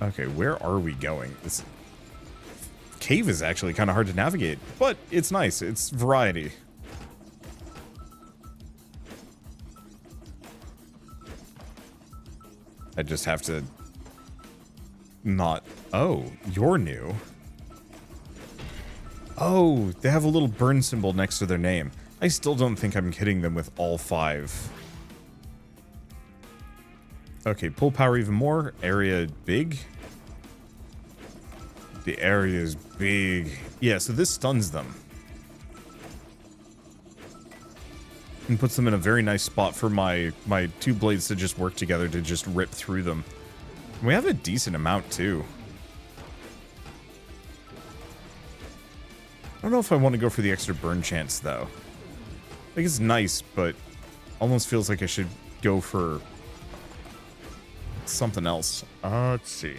Okay, where are we going? This cave is actually kind of hard to navigate, but it's nice. It's variety. I just have to not... Oh, you're new. Oh, they have a little burn symbol next to their name. I still don't think I'm hitting them with all 5. Okay, pull power even more. Area big. The area is big. Yeah, so this stuns them. And puts them in a very nice spot for my 2 blades to just work together to just rip through them. We have a decent amount, too. I don't know if I want to go for the extra burn chance, though. I think it's nice, but almost feels like I should go for something else. Let's see.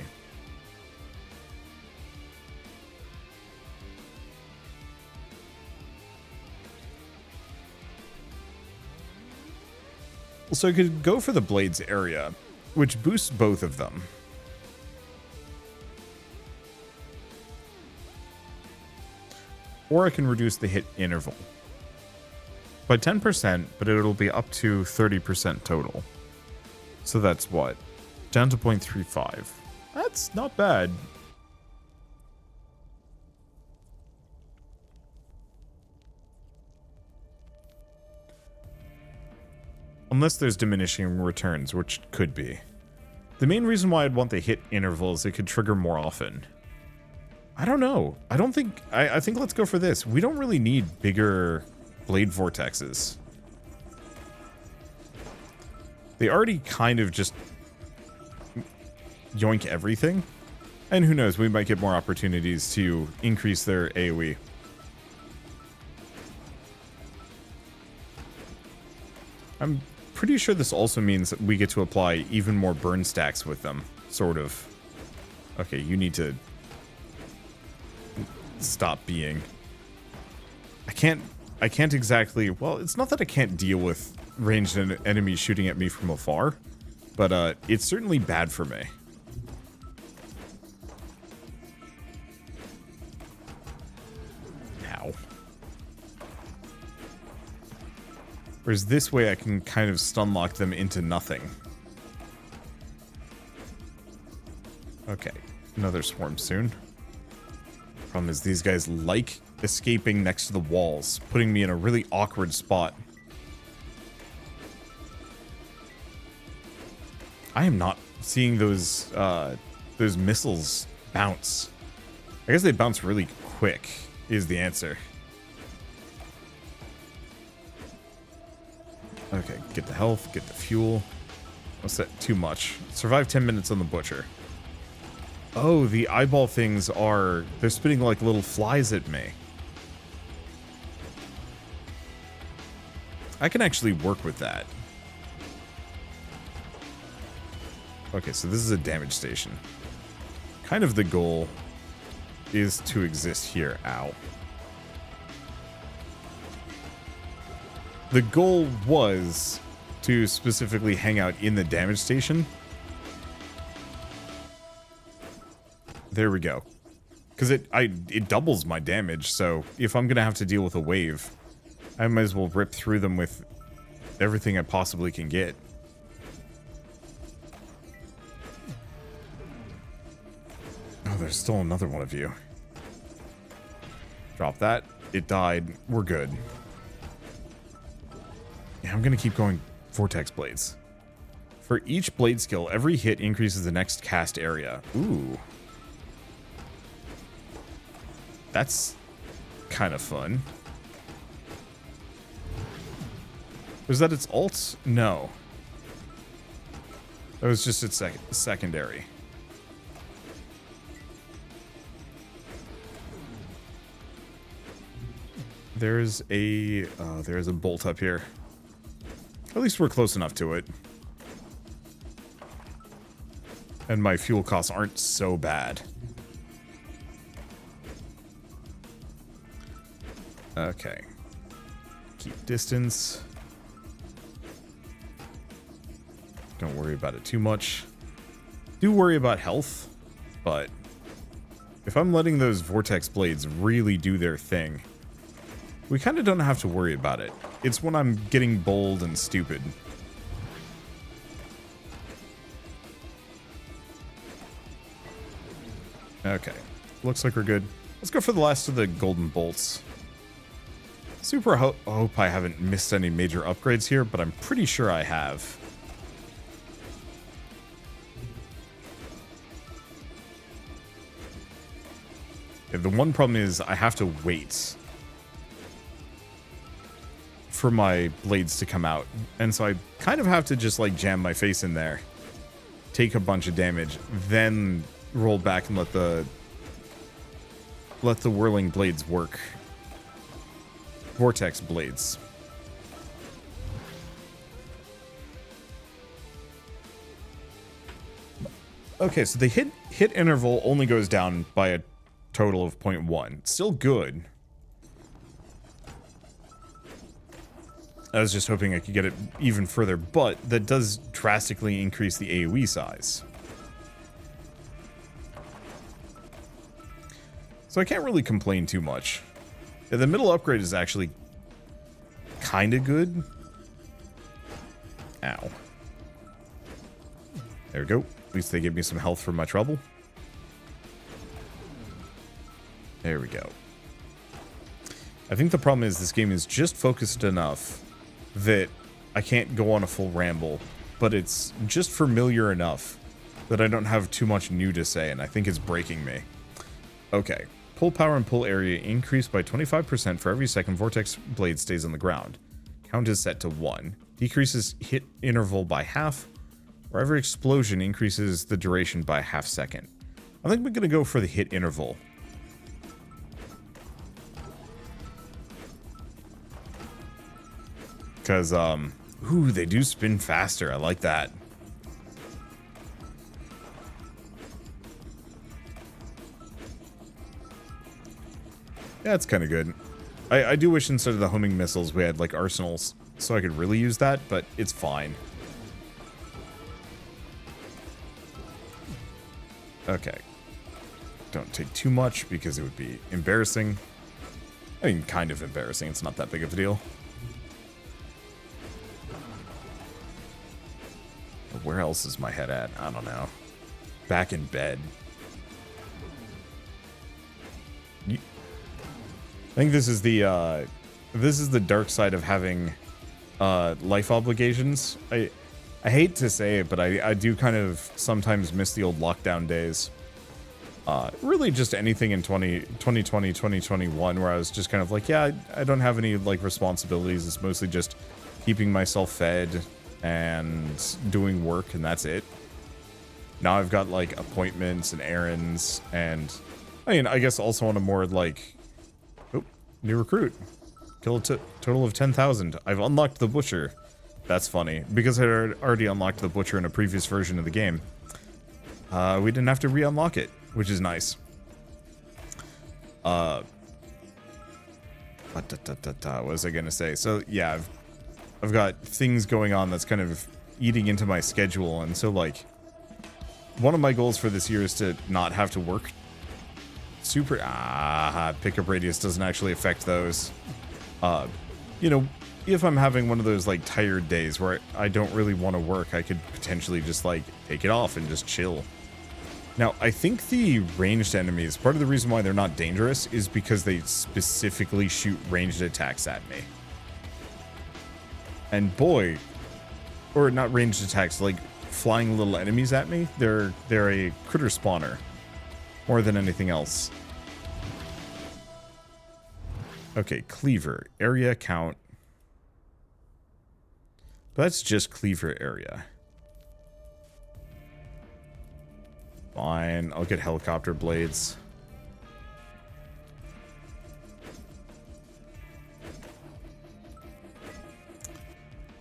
So I could go for the blades area, which boosts both of them. Or I can reduce the hit interval by 10%, but it'll be up to 30% total. So that's what? Down to 0.35. That's not bad. Unless there's diminishing returns, which could be. The main reason why I'd want the hit interval is it could trigger more often. I don't know. I don't think... I think let's go for this. We don't really need bigger blade vortexes. They already kind of just yoink everything. And who knows, we might get more opportunities to increase their AoE. I'm pretty sure this also means that we get to apply even more burn stacks with them, sort of. Okay, you need to stop being. I can't exactly, well, it's not that I can't deal with ranged enemies shooting at me from afar, but it's certainly bad for me. Ow. Whereas this way I can kind of stun lock them into nothing. Okay, another swarm soon. Problem is these guys like escaping next to the walls, putting me in a really awkward spot. I am not seeing those missiles bounce. I guess they bounce really quick, is the answer. Okay, get the health, get the fuel. What's that? Too much. Survive 10 minutes on the butcher. Oh, the eyeball things are... they're spitting like little flies at me. I can actually work with that. Okay, so this is a damage station. Kind of the goal is to exist here. Ow. The goal was to specifically hang out in the damage station. There we go. Because it doubles my damage, so if I'm going to have to deal with a wave, I might as well rip through them with everything I possibly can get. Oh, there's still another one of you. Drop that. It died. We're good. Yeah, I'm going to keep going Vortex Blades. For each blade skill, every hit increases the next cast area. Ooh. That's kind of fun. Was that its ult? No. That was just its secondary. There's a bolt up here. At least we're close enough to it. And my fuel costs aren't so bad. Okay. Keep distance. Don't worry about it too much. Do worry about health, but if I'm letting those vortex blades really do their thing, we kind of don't have to worry about it. It's when I'm getting bold and stupid. Okay. Looks like we're good. Let's go for the last of the golden bolts. Super hope I haven't missed any major upgrades here, but I'm pretty sure I have. Okay, the one problem is I have to wait for my blades to come out. And so I kind of have to just like jam my face in there, take a bunch of damage, then roll back and let the whirling blades work. Vortex blades. Okay, so the hit interval only goes down by a total of 0.1. Still good. I was just hoping I could get it even further, but that does drastically increase the AoE size. So I can't really complain too much. Yeah, the middle upgrade is actually kind of good. Ow. There we go. At least they give me some health for my trouble. There we go. I think the problem is this game is just focused enough that I can't go on a full ramble, but it's just familiar enough that I don't have too much new to say, and I think it's breaking me. Okay. Pull power and pull area increase by 25% for every second vortex blade stays on the ground. Count is set to 1. Decreases hit interval by half. For every explosion increases the duration by half second. I think we're going to go for the hit interval. Because, ooh, they do spin faster. I like that. Yeah, it's kind of good. I do wish instead of the homing missiles we had, like, arsenals, so I could really use that, but it's fine. Okay. Don't take too much, because it would be embarrassing. I mean, kind of embarrassing. It's not that big of a deal. But where else is my head at? I don't know. Back in bed. I think this is the dark side of having life obligations. I hate to say it, but I do kind of sometimes miss the old lockdown days. Really just anything in 2020, 2021 where I was just kind of like, yeah, I don't have any like responsibilities. It's mostly just keeping myself fed and doing work, and that's it. Now I've got like appointments and errands, and I mean, I guess also on a more like, new recruit. Kill a total of 10,000. I've unlocked the butcher. That's funny. Because I had already unlocked the butcher in a previous version of the game. We didn't have to re-unlock it, which is nice. What was I gonna say? So yeah, I've got things going on that's kind of eating into my schedule, and so like one of my goals for this year is to not have to work super pickup radius doesn't actually affect those. You know, if I'm having one of those like tired days where I don't really want to work, I could potentially just like take it off and just chill. Now, I think the ranged enemies, part of the reason why they're not dangerous is because they specifically shoot ranged attacks at me. And boy, or not ranged attacks, like flying little enemies at me, they're a critter spawner. More than anything else. Okay, cleaver. Area count. But that's just cleaver area. Fine, I'll get helicopter blades.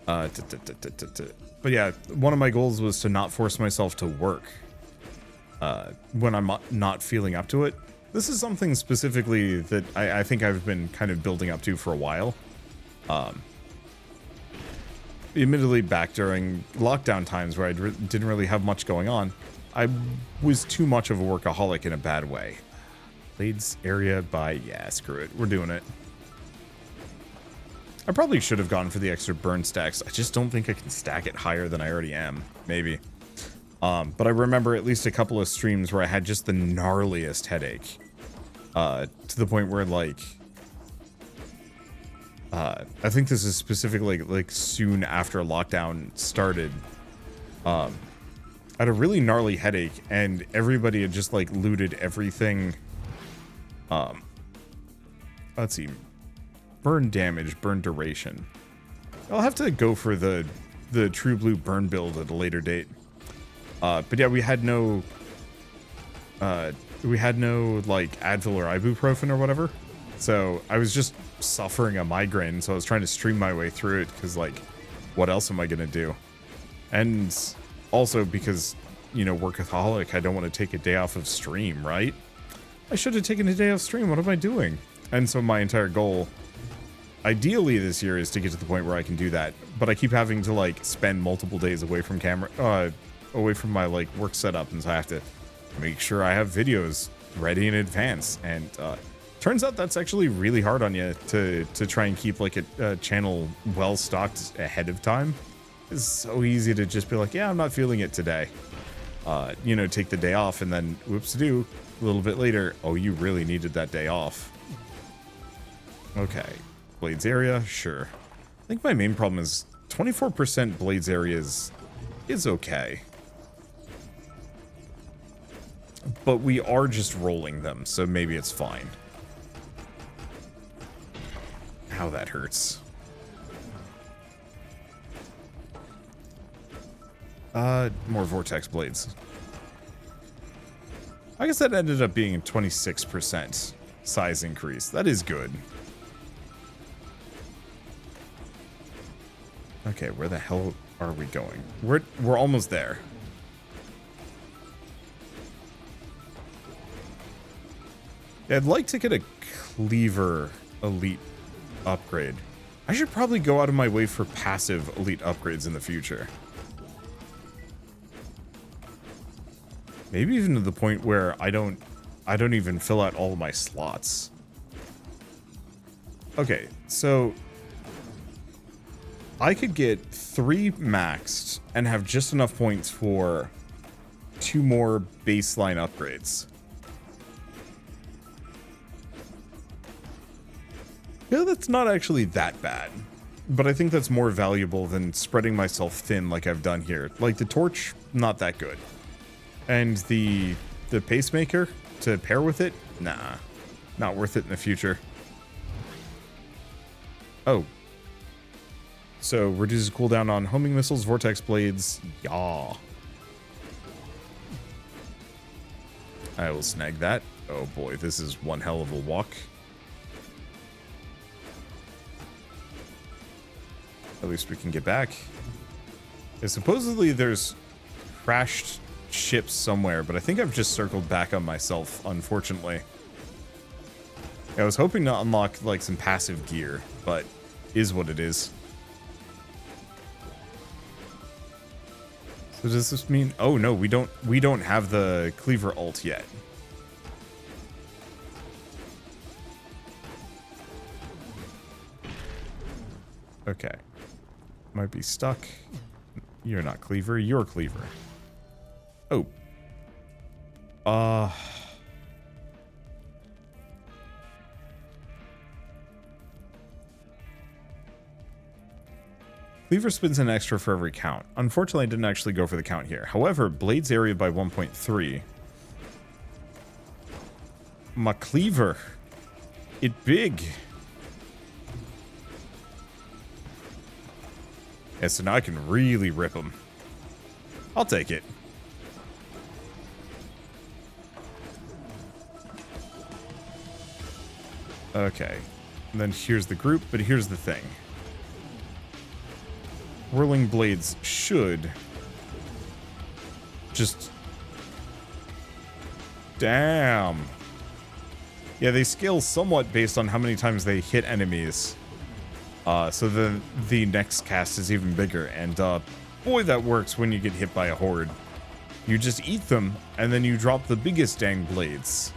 But yeah, one of my goals was to not force myself to work. When I'm not feeling up to it. This is something specifically that I think I've been kind of building up to for a while. Admittedly, back during lockdown times where I didn't really have much going on, I was too much of a workaholic in a bad way. Blades area by, yeah, screw it. We're doing it. I probably should have gone for the extra burn stacks. I just don't think I can stack it higher than I already am. Maybe. But I remember at least a couple of streams where I had just the gnarliest headache. To the point where, like... I think this is specifically, like, soon after lockdown started. I had a really gnarly headache, and everybody had just, like, looted everything. Let's see. Burn damage, burn duration. I'll have to go for the True Blue burn build at a later date. But yeah, we had no, like, Advil or ibuprofen or whatever. So I was just suffering a migraine, so I was trying to stream my way through it, because, like, what else am I going to do? And also because, you know, workaholic, I don't want to take a day off of stream, right? I should have taken a day off stream. What am I doing? And so my entire goal, ideally this year, is to get to the point where I can do that. But I keep having to, like, spend multiple days away from camera, away from my like work setup, and so I have to make sure I have videos ready in advance, and turns out that's actually really hard on you to try and keep like a channel well stocked ahead of time. It's so easy to just be like, yeah, I'm not feeling it today, you know, take the day off, and then whoops-a-doo, a little bit later, oh, you really needed that day off. Okay, blades area, sure. I think my main problem is 24% blades area is okay. but we are just rolling them, so maybe it's fine. How that hurts. More vortex blades. I guess that ended up being a 26% size increase. That is good. Okay, where the hell are we going? We're almost there. Yeah, I'd like to get a cleaver elite upgrade. I should probably go out of my way for passive elite upgrades in the future. Maybe even to the point where I don't even fill out all of my slots. Okay, so I could get 3 maxed and have just enough points for 2 more baseline upgrades. Yeah, that's not actually that bad, but I think that's more valuable than spreading myself thin like I've done here. Like the torch, not that good. And the pacemaker to pair with it, nah, not worth it in the future. Oh. So, reduces cooldown on homing missiles, vortex blades, yaw. I will snag that. Oh boy, this is one hell of a walk. At least we can get back. Yeah, supposedly there's crashed ships somewhere, but I think I've just circled back on myself, unfortunately. Yeah, I was hoping to unlock like some passive gear, but is what it is. So does this mean, oh no, we don't have the cleaver ult yet. Okay. Might be stuck. You're not cleaver, you're cleaver. Oh. Cleaver spins an extra for every count. Unfortunately, I didn't actually go for the count here. However, blades area by 1.3. My cleaver. It big. Yeah, so now I can really rip them. I'll take it. Okay. And then here's the group, but here's the thing. Whirling blades should just... Damn. Yeah, they scale somewhat based on how many times they hit enemies. So the next cast is even bigger, and boy, that works when you get hit by a horde. You just eat them, and then you drop the biggest dang blades.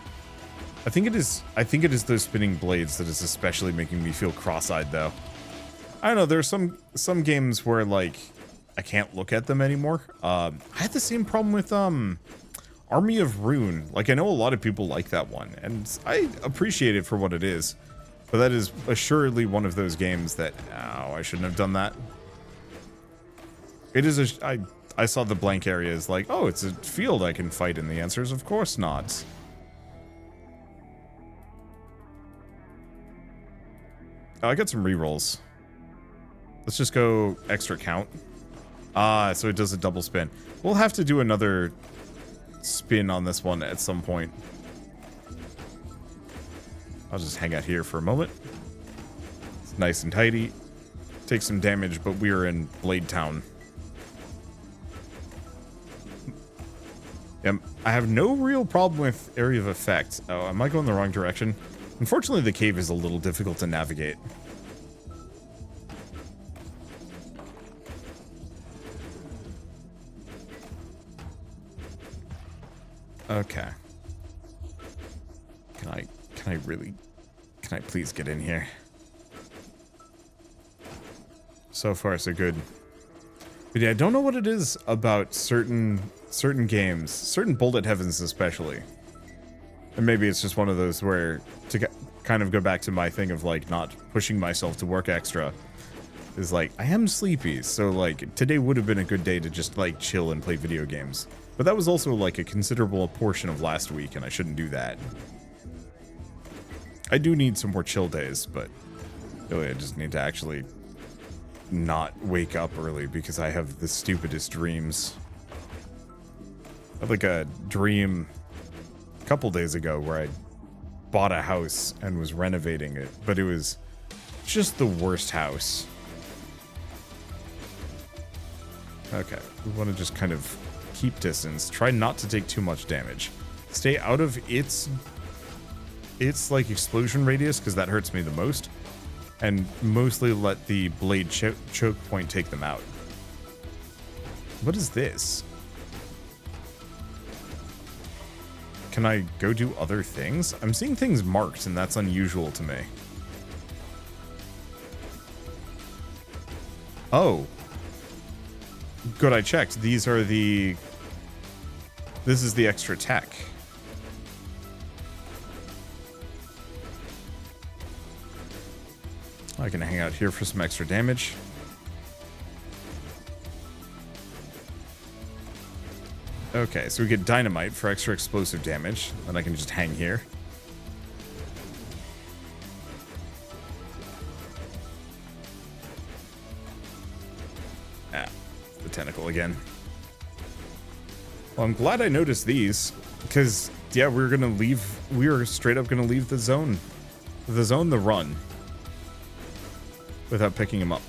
I think it is those spinning blades that is especially making me feel cross-eyed, though. I don't know, there's some games where, like, I can't look at them anymore. I had the same problem with, Army of Rune. Like, I know a lot of people like that one, and I appreciate it for what it is. But that is assuredly one of those games that, oh, I shouldn't have done that. It is I saw the blank areas like, oh, it's a field I can fight in. The answer is, of course not. Oh, I got some rerolls. Let's just go extra count. Ah, so it does a double spin. We'll have to do another spin on this one at some point. I'll just hang out here for a moment. It's nice and tidy. Take some damage, but we're in Blade Town. I have no real problem with area of effect. Oh, am I going the wrong direction? Unfortunately, the cave is a little difficult to navigate. Okay. Can I please get in here? So far, so good. But yeah, I don't know what it is about certain games, certain Bullet Heavens especially. And maybe it's just one of those where, to kind of go back to my thing of, like, not pushing myself to work extra, is like, I am sleepy, so, like, today would have been a good day to just, like, chill and play video games. But that was also like a considerable portion of last week, and I shouldn't do that. I do need some more chill days, but really I just need to actually not wake up early because I have the stupidest dreams. I had like a dream a couple days ago where I bought a house and was renovating it, but it was just the worst house. Okay, we want to just kind of keep distance. Try not to take too much damage. Stay out of its like explosion radius because that hurts me the most. And mostly let the blade choke point take them out. What is this? Can I go do other things? I'm seeing things marked and that's unusual to me. Oh. Good, I checked. This is the extra tech. I can hang out here for some extra damage. Okay, so we get dynamite for extra explosive damage. Then I can just hang here. The tentacle again. Well, I'm glad I noticed these, because yeah, we were straight up gonna leave the zone, the run, without picking him up.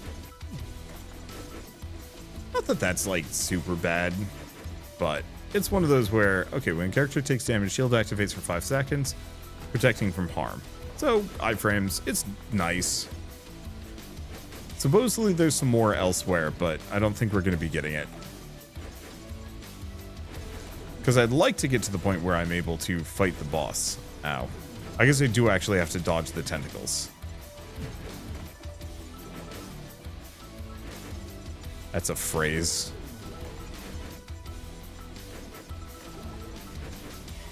Not that that's like super bad, but it's one of those where, okay, when a character takes damage, shield activates for 5 seconds, protecting from harm. So iframes, it's nice. Supposedly there's some more elsewhere, but I don't think we're going to be getting it. Because I'd like to get to the point where I'm able to fight the boss. Ow. I guess I do actually have to dodge the tentacles. That's a phrase.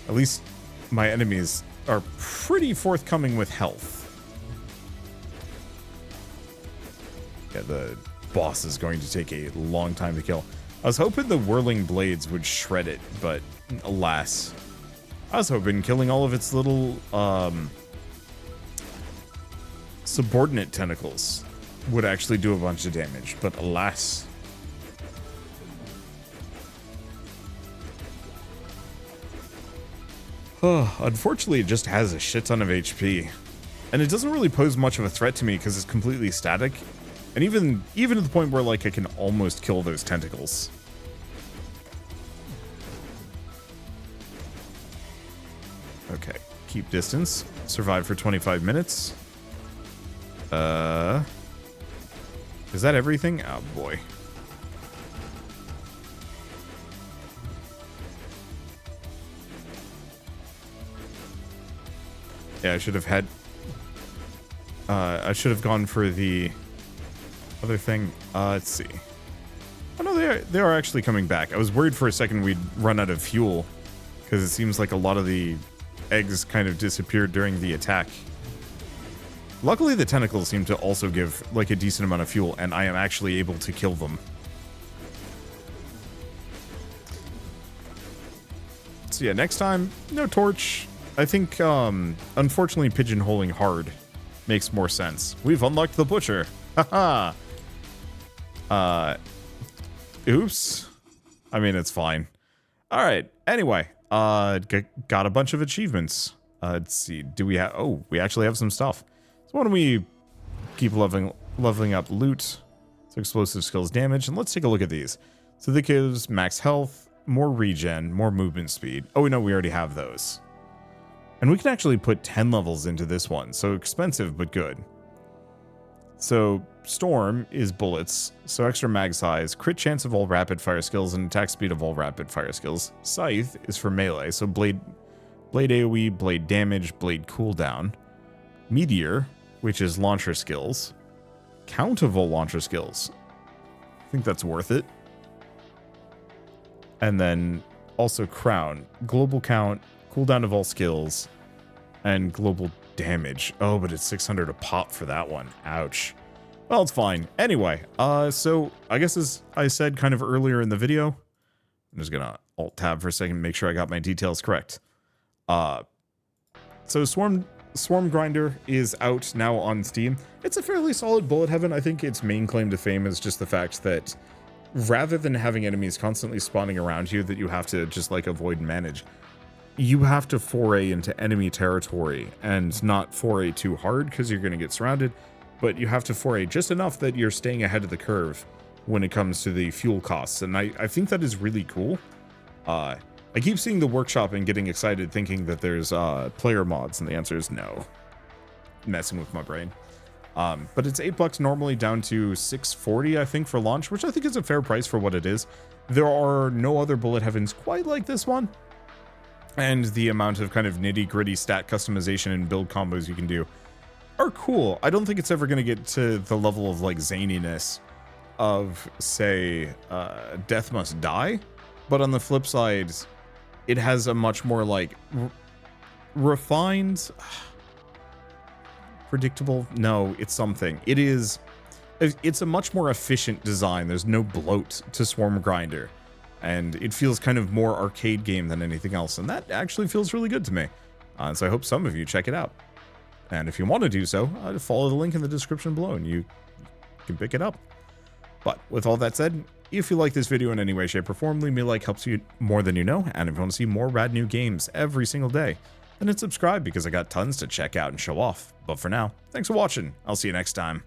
At least my enemies are pretty forthcoming with health. Yeah, the boss is going to take a long time to kill. I was hoping the whirling blades would shred it, but alas. I was hoping killing all of its little subordinate tentacles would actually do a bunch of damage, but alas. Unfortunately, it just has a shit ton of HP. And it doesn't really pose much of a threat to me because it's completely static. And even to the point where like I can almost kill those tentacles. Okay, keep distance. Survive for 25 minutes. Is that everything? Oh boy. Yeah, I should have had... I should have gone for the other thing. Let's see. Oh no, they are actually coming back. I was worried for a second we'd run out of fuel, because it seems like a lot of the eggs kind of disappeared during the attack. Luckily, the tentacles seem to also give like a decent amount of fuel, and I am actually able to kill them. So yeah, next time, no torch. I think, unfortunately, pigeonholing hard makes more sense. We've unlocked the butcher. Haha. Oops. I mean, it's fine. All right. Anyway, got a bunch of achievements. Let's see. Do we have... Oh, we actually have some stuff. So why don't we keep leveling up loot, so explosive skills damage, and let's take a look at these. So that gives max health, more regen, more movement speed. Oh, no, we already have those. And we can actually put 10 levels into this one, so expensive but good. So Storm is bullets, so extra mag size, crit chance of all rapid fire skills, and attack speed of all rapid fire skills. Scythe is for melee, so blade AoE, blade damage, blade cooldown. Meteor, which is launcher skills. Count of all launcher skills. I think that's worth it. And then also Crown, global count, cooldown of all skills, and global damage. Oh, but it's 600 a pop for that one. Ouch. Well, it's fine. Anyway, so I guess as I said kind of earlier in the video, I'm just gonna Alt-tab for a second, make sure I got my details correct. So Swarm Grinder is out now on Steam. It's a fairly solid bullet heaven. I think its main claim to fame is just the fact that rather than having enemies constantly spawning around you that you have to just like avoid and manage, you have to foray into enemy territory, and not foray too hard because you're going to get surrounded, but you have to foray just enough that you're staying ahead of the curve when it comes to the fuel costs. And I think that is really cool. I keep seeing the workshop and getting excited thinking that there's player mods, and the answer is no. Messing with my brain. But it's $8 normally, down to $6.40 I think for launch, which I think is a fair price for what it is. There are no other bullet heavens quite like this one, and the amount of kind of nitty-gritty stat customization and build combos you can do are cool. I don't think it's ever going to get to the level of like zaniness of, say, Death Must Die, but on the flip side, it has a much more like refined, predictable. No, it's something. It's a much more efficient design. There's no bloat to Swarm Grinder, and it feels kind of more arcade game than anything else, and that actually feels really good to me. So I hope some of you check it out. And if you want to do so, follow the link in the description below and you can pick it up. But with all that said, if you like this video in any way, shape, or form, leave me a like, helps you more than you know. And if you want to see more rad new games every single day, then hit subscribe because I got tons to check out and show off. But for now, thanks for watching. I'll see you next time.